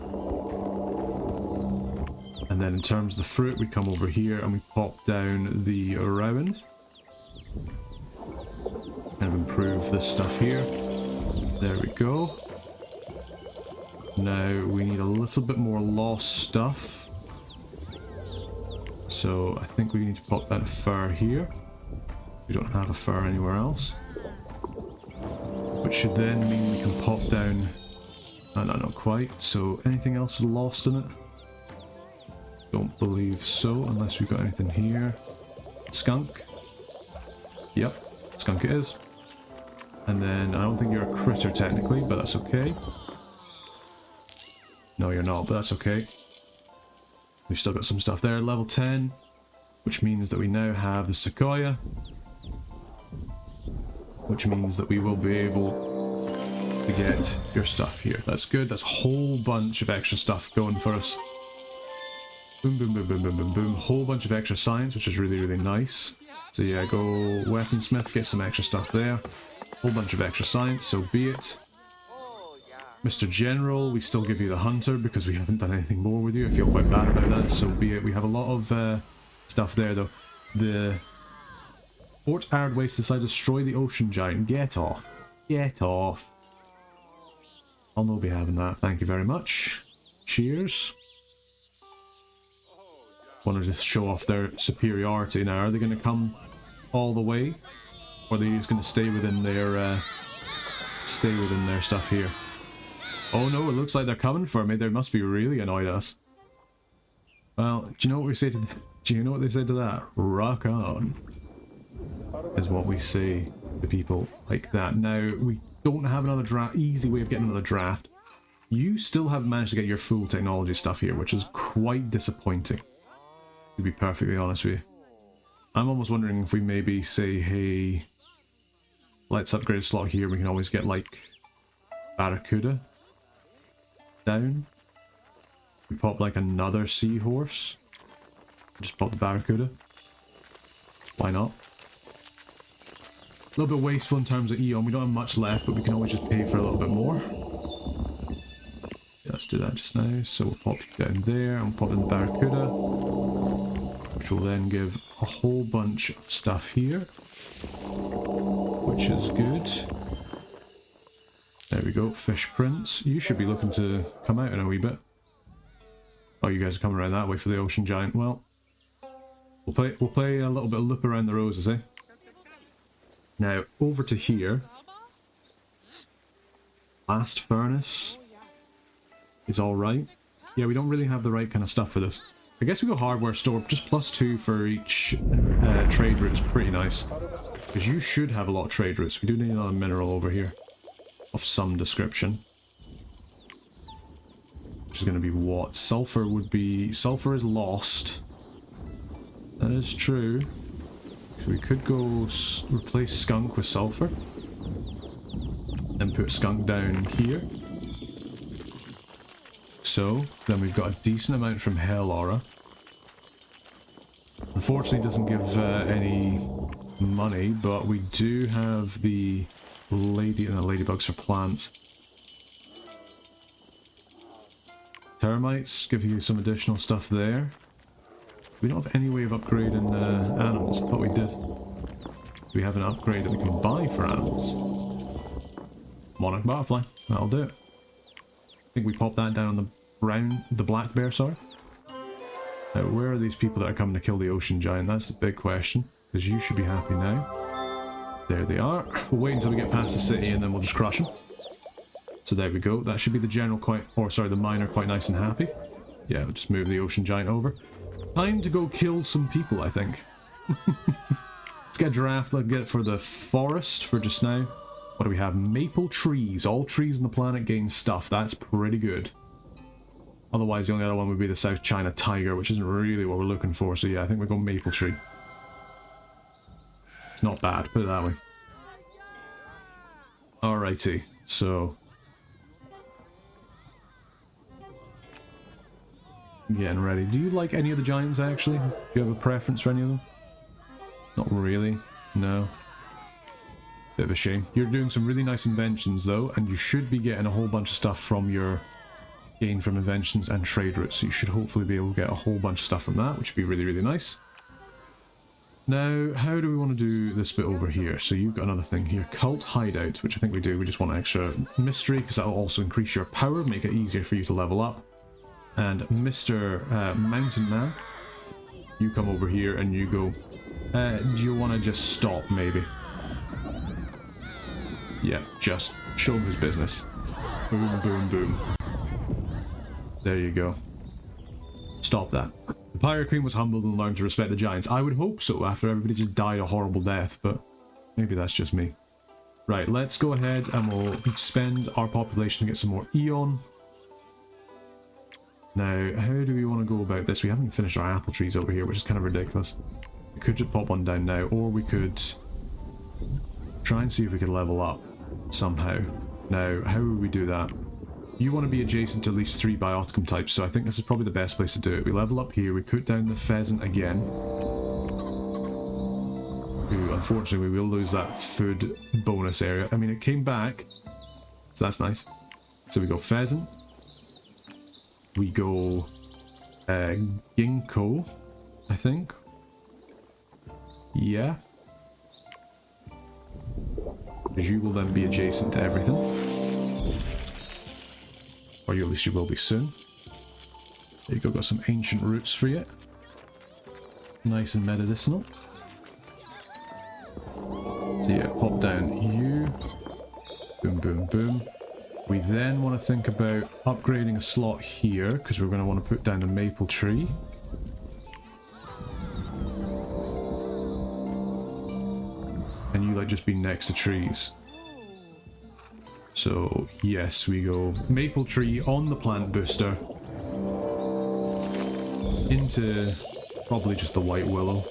And then in terms of the fruit, we come over here and we pop down the rowan. Kind of improve this stuff here. There we go. Now we need a little bit more lost stuff. So I think we need to pop down a fur here. We don't have a fur anywhere else. Which should then mean we can pop down... No, not quite. So anything else lost in it? Don't believe so, unless we've got anything here. Skunk. Yep, skunk it is. And then, I don't think you're a critter technically, but that's okay. No, you're not, but that's okay. We've still got some stuff there. Level 10, which means that we now have the sequoia. Which means that we will be able to get your stuff here. That's good. That's a whole bunch of extra stuff going for us. Boom, boom, boom, boom, boom, boom, boom. Whole bunch of extra science, which is really, really nice. So yeah, go Weaponsmith, get some extra stuff there. Whole bunch of extra science, so be it. Mr. General, we still give you the Hunter because we haven't done anything more with you. I feel quite bad about that, so be it. We have a lot of stuff there though. The Fort Arid Waste decided to destroy the Ocean Giant. Get off. Get off. I'll not be having that. Thank you very much. Cheers. want to just show off their superiority. Now, are they going to come all the way, or are they just going to stay within their stuff here? Oh no, it looks like they're coming for me. They must be really annoyed at us. Well, do you know what we say to do you know what they say to that? Rock on, is what we say to people like that. Now, we don't have another easy way of getting another draft. You still haven't managed to get your full technology stuff here, which is quite disappointing, to be perfectly honest with you. I'm almost wondering if we maybe say, hey, let's upgrade a slot here. We can always get, like, Barracuda down. We pop, like, another seahorse. Just pop the Barracuda. Why not? A little bit wasteful in terms of Eon. We don't have much left, but we can always just pay for a little bit more. Yeah, let's do that just now. So we'll pop you down there, and we'll pop in the Barracuda, which will then give a whole bunch of stuff here, which is good. There we go, fish prints. You should be looking to come out in a wee bit. Oh, you guys are coming around that way for the ocean giant. Well, we'll play a little bit of loop around the roses, eh? Now, over to here. Blast furnace is alright. Yeah, we don't really have the right kind of stuff for this. I guess we go hardware store, just +2 for each trade route is pretty nice. Because you should have a lot of trade routes. We do need another mineral over here of some description. Which is going to be what? Sulfur would be... Sulfur is lost. That is true. So we could go replace skunk with sulfur. Then put skunk down here. So, then we've got a decent amount from Hell Aura. Unfortunately, it doesn't give any money, but we do have the lady and the ladybugs for plants. Termites give you some additional stuff there. We don't have any way of upgrading animals. I thought we did. We have an upgrade that we can buy for animals. Monarch butterfly. That'll do it. I think we pop that down on the black bear, sorry. Now, where are these people that are coming to kill the ocean giant? That's the big question. Because you should be happy now. There they are. We'll wait until we get past the city and then we'll just crush them. So there we go. That should be the general the miner quite nice and happy. Yeah, we'll just move the ocean giant over. Time to go kill some people, I think. Let's get a giraffe. Let's get it for the forest for just now. What do we have? Maple trees. All trees on the planet gain stuff. That's pretty good. Otherwise, the only other one would be the South China tiger, which isn't really what we're looking for. So yeah, I think we're going maple tree. It's not bad, put it that way. Alrighty, so... Getting ready. Do you like any of the giants, actually? Do you have a preference for any of them? Not really. No. Bit of a shame. You're doing some really nice inventions, though, and you should be getting a whole bunch of stuff from your gain from inventions and trade routes, so you should hopefully be able to get a whole bunch of stuff from that, which would be really, really nice. Now, how do we want to do this bit over here? So you've got another thing here, Cult Hideout, which I think we do. We just want extra mystery, because that will also increase your power, make it easier for you to level up. And Mr. Mountain Man, you come over here and you go, do you want to just stop, maybe? Yeah, just show him his business. Boom, boom, boom. There you go. Stop that. The Pirate Queen was humbled and learned to respect the giants. I would hope so, after everybody just died a horrible death, but maybe that's just me. Right, let's go ahead and we'll spend our population to get some more Eon. Now, how do we want to go about this? We haven't finished our apple trees over here, which is kind of ridiculous. We could just pop one down now, or we could try and see if we could level up somehow. Now, how would we do that? You want to be adjacent to at least 3 bioticum types, so I think this is probably the best place to do it. We level up here, we put down the pheasant again. Ooh, unfortunately, we will lose that food bonus area. I mean, it came back, so that's nice. So we go pheasant. We go ginkgo, I think. Yeah. Because you will then be adjacent to everything. Or at least you will be soon. There you go, got some ancient roots for you. Nice and medicinal. So yeah, pop down you. Boom, boom, boom. We then want to think about upgrading a slot here, because we're going to want to put down the maple tree. And you like just be next to trees. So yes, we go maple tree on the plant booster. Into probably just the white willow.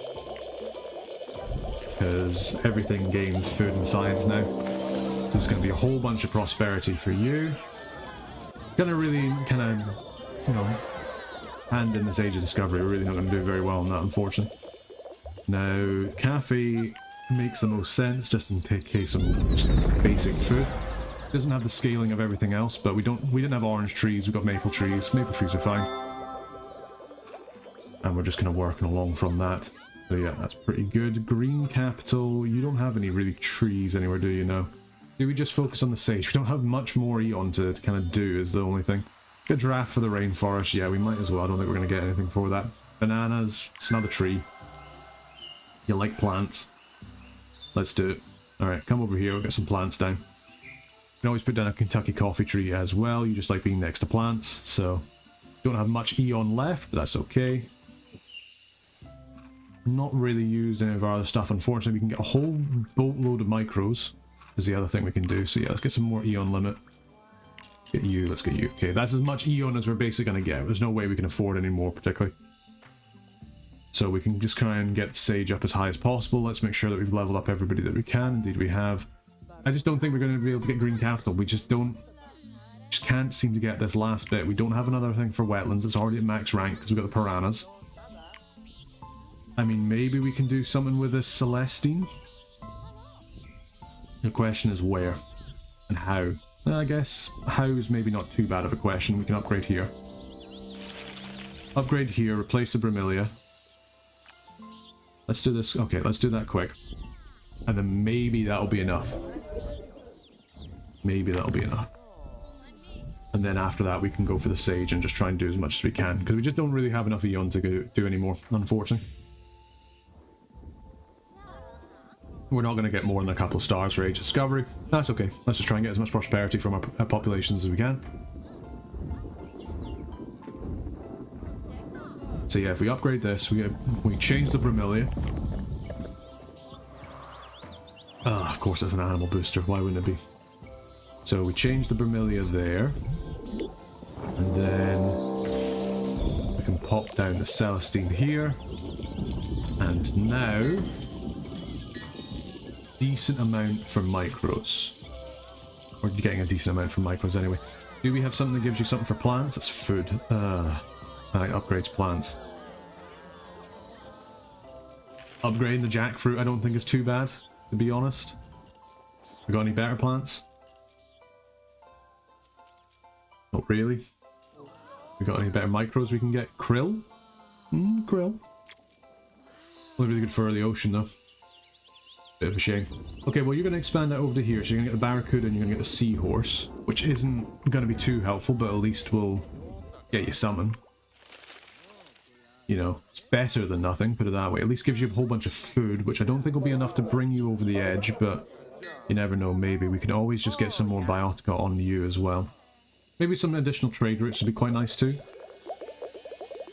Because everything gains food and science now. So it's going to be a whole bunch of prosperity for you. Gonna really kind of, you know, hand in this Age of Discovery. We're really not going to do very well on that, unfortunately. Now, cafe makes the most sense just in case of just basic food. Doesn't have the scaling of everything else, but we didn't have orange trees. We've got maple trees. Maple trees are fine. And we're just kind of working along from that. So yeah, that's pretty good. Green capital. You don't have any really trees anywhere, do you? No. Do we just focus on the sage? We don't have much more Eon to kind of do is the only thing. Get draft for the rainforest. Yeah, we might as well. I don't think we're going to get anything for that. Bananas. It's another tree. You like plants. Let's do it. Alright, come over here. We'll get some plants down. You can always put down a Kentucky coffee tree as well. You just like being next to plants. So, don't have much Eon left, but that's okay. Not really used any of our other stuff. Unfortunately, we can get a whole boatload of micros. Is the other thing we can do. So yeah, let's get some more Eon limit. Get you, let's get you. Okay, that's as much Eon as we're basically going to get. There's no way we can afford any more, particularly. So we can just try and get Sage up as high as possible. Let's make sure that we've leveled up everybody that we can. Indeed we have. I just don't think we're going to be able to get green capital. We just can't seem to get this last bit. We don't have another thing for wetlands. It's already at max rank because we've got the piranhas. I mean, maybe we can do something with a Celestine. The question is where and how. I guess how is maybe not too bad of a question. We can upgrade here. Upgrade here, replace the Bromeliad. Let's do this. Okay, let's do that quick. And then maybe that'll be enough. Maybe that'll be enough. And then after that we can go for the Sage and just try and do as much as we can. Because we just don't really have enough Eon to do any more, unfortunately. We're not going to get more than a couple of stars for Age of Discovery. That's okay. Let's just try and get as much prosperity from our populations as we can. So yeah, if we upgrade this, we change the Bromeliad. Ah, of course it's an animal booster. Why wouldn't it be? So we change the Bromeliad there. And then we can pop down the Celestine here. And now... decent amount for micros. We're getting a decent amount from micros anyway. Do we have something that gives you something for plants? That's food. Upgrades plants. Upgrading the jackfruit I don't think is too bad, to be honest. We got any better plants? Not really. We got any better micros we can get? Krill? Krill. Only really good for the ocean though. Bit of a shame. Okay, well you're going to expand that over to here, so you're going to get the Barracuda and you're going to get the Seahorse, which isn't going to be too helpful, but at least will get you something. You know, it's better than nothing, put it that way. At least gives you a whole bunch of food, which I don't think will be enough to bring you over the edge, but you never know, maybe. We can always just get some more Biotica on you as well. Maybe some additional trade routes would be quite nice too.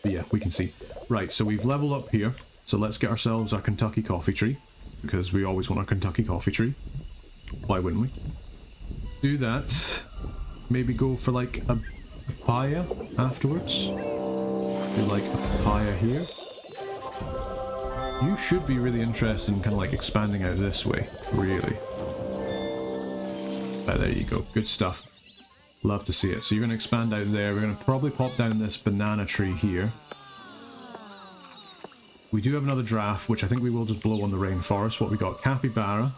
But yeah, we can see. Right, so we've leveled up here, so let's get ourselves our Kentucky coffee tree. Because we always want our Kentucky coffee tree. Why wouldn't we? Do that. Maybe go for like a papaya afterwards. Do like a papaya here. You should be really interested in kind of like expanding out this way. Really. But there you go. Good stuff. Love to see it. So you're going to expand out there. We're going to probably pop down this banana tree here. We do have another draft, which I think we will just blow on the rainforest. What we got? Capybara.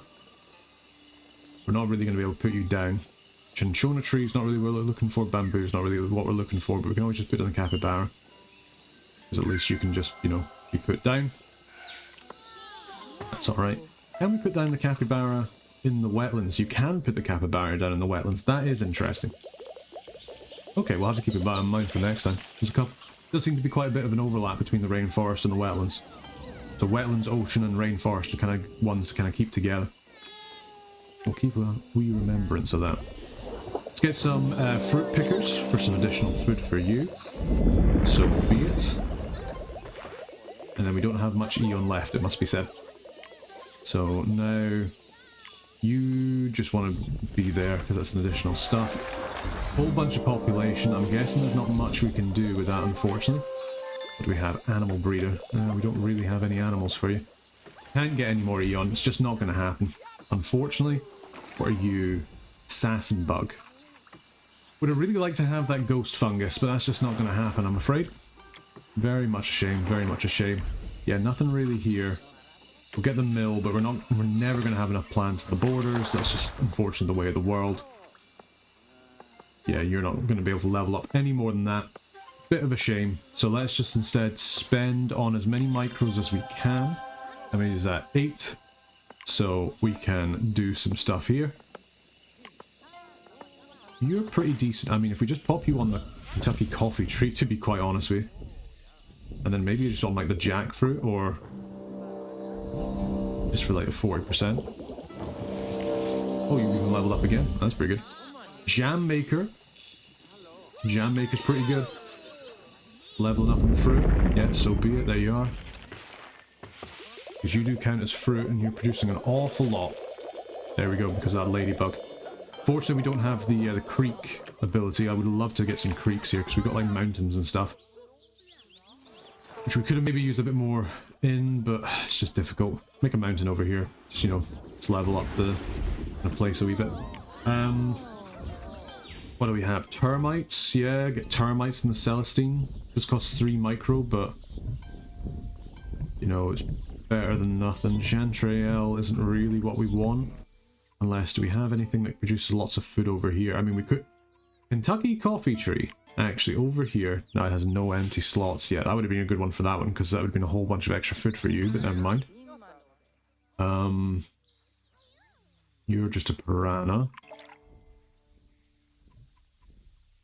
We're not really going to be able to put you down. Cinchona tree is not really what we're looking for. Bamboo is not really what we're looking for, but we can always just put on the capybara. Because at least you can just, you know, be put down. That's alright. Can we put down the capybara in the wetlands? You can put the capybara down in the wetlands. That is interesting. Okay, we'll have to keep it in mind for next time. There's a couple. Does seem to be quite a bit of an overlap between the rainforest and the wetlands. So wetlands, ocean and rainforest are kind of ones to kind of keep together. We'll keep a wee remembrance of that. Let's get some fruit pickers for some additional food for you. So be it. And then we don't have much Eon left, it must be said. So now you just want to be there because that's an additional stuff. Whole bunch of population. I'm guessing there's not much we can do with that, unfortunately. What do we have? Animal breeder. We don't really have any animals for you. Can't get any more Eon. It's just not going to happen. Unfortunately. What are you? Assassin bug. Would have really liked to have that ghost fungus, but that's just not going to happen, I'm afraid. Very much a shame. Very much a shame. Yeah, nothing really here. We'll get the mill, but we're never going to have enough plants at the borders. That's just unfortunately the way of the world. Yeah, you're not going to be able to level up any more than that. Bit of a shame. So let's just instead spend on as many micros as we can. How many is that? 8. So we can do some stuff here. You're pretty decent. I mean, if we just pop you on the Kentucky coffee tree, to be quite honest with you. And then maybe you're just on like the jackfruit or... just for like a 40%. Oh, you even leveled up again. That's pretty good. Jam maker. Jam maker's pretty good. Leveling up in fruit. Yeah, so be it. There you are. Because you do count as fruit and you're producing an awful lot. There we go, because of that ladybug. Fortunately, we don't have the creek ability. I would love to get some creeks here because we've got like mountains and stuff. Which we could have maybe used a bit more in, but it's just difficult. Make a mountain over here. Just, you know, let's level up the place a wee bit. What do we have? Termites? Yeah, get termites in the Celestine. This costs 3 micro, but... you know, it's better than nothing. Chantrael isn't really what we want. Unless, do we have anything that produces lots of food over here? I mean, we could... Kentucky coffee tree. Actually, over here... No, it has no empty slots yet. That would have been a good one for that one, because that would have been a whole bunch of extra food for you, but never mind. You're just a piranha.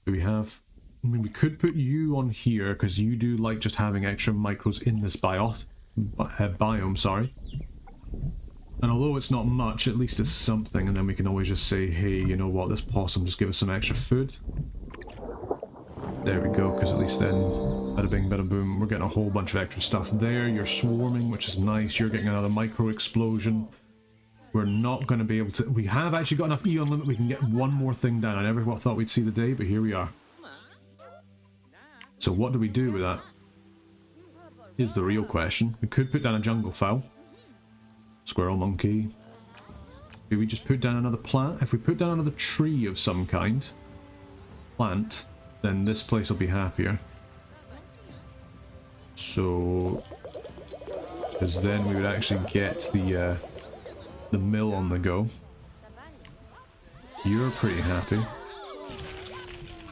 Do we have... I mean, we could put you on here, because you do like just having extra micros in this biome, sorry. And although it's not much, at least it's something, and then we can always just say, hey, you know what, this possum, just give us some extra food. There we go, because at least then, bada bing, bada boom, we're getting a whole bunch of extra stuff there. You're swarming, which is nice. You're getting another micro explosion. We're not going to be able to... We have actually got enough Eon limit, we can get one more thing down. I never thought we'd see the day, but here we are. So what do we do with that? Is the real question. We could put down a jungle fowl. Squirrel monkey. Do we just put down another plant? If we put down another tree of some kind, plant, then this place will be happier. So, because then we would actually get the mill on the go. You're pretty happy.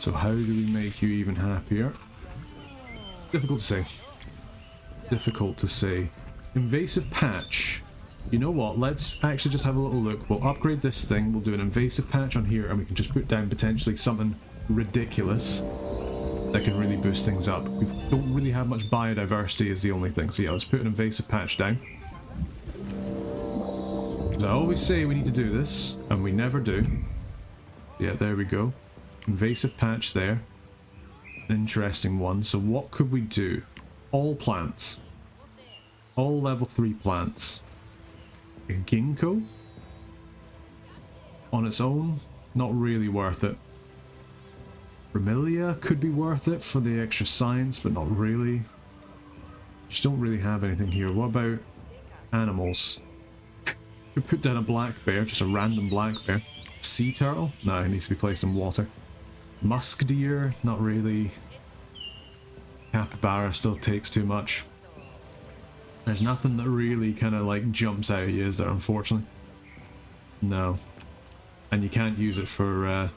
So how do we make you even happier? Difficult to say. Difficult to say. Invasive patch. You know what, let's actually just have a little look. We'll upgrade this thing, we'll do an invasive patch on here, and we can just put down potentially something ridiculous that can really boost things up. We don't really have much biodiversity is the only thing, so yeah, let's put an invasive patch down. Because I always say we need to do this, and we never do. Yeah, there we go. Invasive patch there. An interesting one. So what could we do? All plants. All level 3 plants. A ginkgo? On its own, not really worth it. Bromeliad could be worth it for the extra science, but not really. Just don't really have anything here. What about animals? Could put down a black bear, just a random black bear. Sea turtle? No, it needs to be placed in water. Musk deer? Not really. Capybara still takes too much. There's nothing that really kind of like jumps out at you, is there, unfortunately? No. And you can't use it for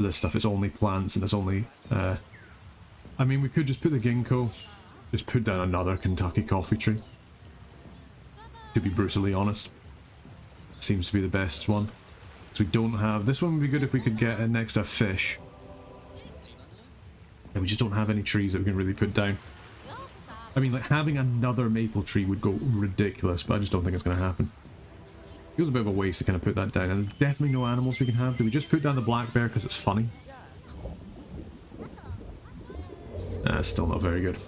this stuff. It's only plants and it's only... I mean, we could just put the ginkgo. Just put down another Kentucky coffee tree. To be brutally honest. Seems to be the best one. So we don't have... This one would be good if we could get it next to a fish. And we just don't have any trees that we can really put down. I mean, like, having another maple tree would go ridiculous, but I just don't think it's going to happen. Feels a bit of a waste to kind of put that down. And there's definitely no animals we can have. Do we just put down the black bear because it's funny? It's still not very good.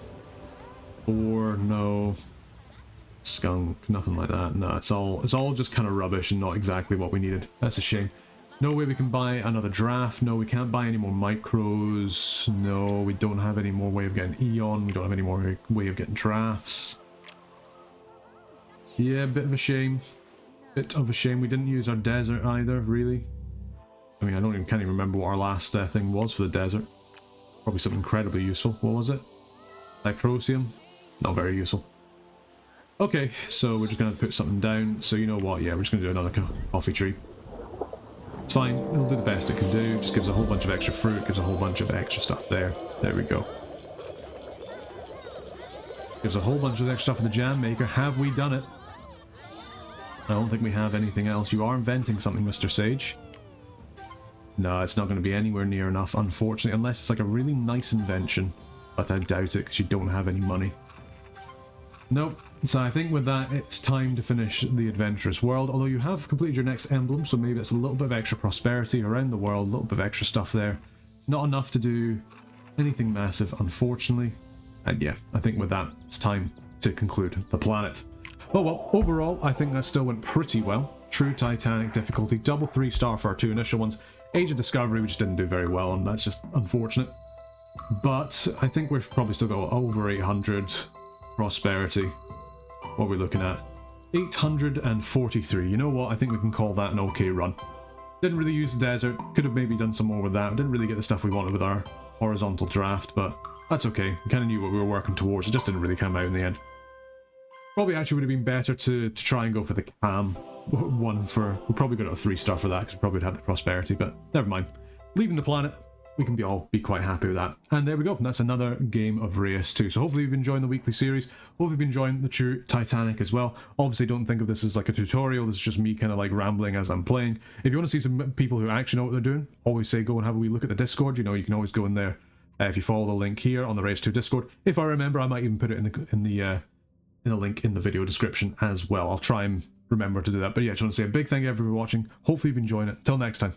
Or no. Skunk, nothing like that. No, it's all just kind of rubbish and not exactly what we needed. That's a shame. No way we can buy another draft. No, we can't buy any more micros. No, we don't have any more way of getting Eon. We don't have any more way of getting drafts. Yeah, bit of a shame. Bit of a shame. We didn't use our desert either, really. I mean, can't even remember what our last thing was for the desert. Probably something incredibly useful. What was it? Nitrosium? Not very useful. Okay, so we're just going to put something down. So you know what? Yeah, we're just going to do another coffee tree. It's fine. It'll do the best it can do. Just gives a whole bunch of extra fruit. Gives a whole bunch of extra stuff there. There we go. Gives a whole bunch of extra stuff in the jam maker. Have we done it? I don't think we have anything else. You are inventing something, Mr. Sage. No, it's not going to be anywhere near enough, unfortunately, unless it's like a really nice invention. But I doubt it, because you don't have any money. Nope. So I think with that, it's time to finish the adventurous world. Although you have completed your next emblem, so maybe it's a little bit of extra prosperity around the world, a little bit of extra stuff there. Not enough to do anything massive, unfortunately. And yeah, I think with that, it's time to conclude the planet. Oh well, overall, I think that still went pretty well. True Titanic difficulty, double 3-star for our 2 initial ones. Age of Discovery, we just didn't do very well, and that's just unfortunate. But I think we've probably still got over 800 prosperity. What are we looking at? 843. You know what? I think we can call that an okay run. Didn't really use the desert. Could have maybe done some more with that. Didn't really get the stuff we wanted with our horizontal draft, but that's okay. We kind of knew what we were working towards. It just didn't really come out in the end. Probably actually would have been better to try and go for the cam one for... We probably got a 3-star for that because we probably would have the prosperity, but never mind. Leaving the planet. We can all be quite happy with that. And there we go. That's another game of Reus 2. So hopefully you've been enjoying the weekly series. Hopefully you've been enjoying the True Titanic as well. Obviously don't think of this as like a tutorial. This is just me kind of like rambling as I'm playing. If you want to see some people who actually know what they're doing, always say go and have a wee look at the Discord. You know, you can always go in there if you follow the link here on the Reus 2 Discord. If I remember, I might even put it in the link in the video description as well. I'll try and remember to do that. But yeah, I just want to say a big thank you everyone for watching. Hopefully you've been enjoying it. Till next time,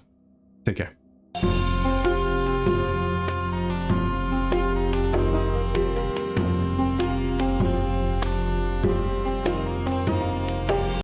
take care.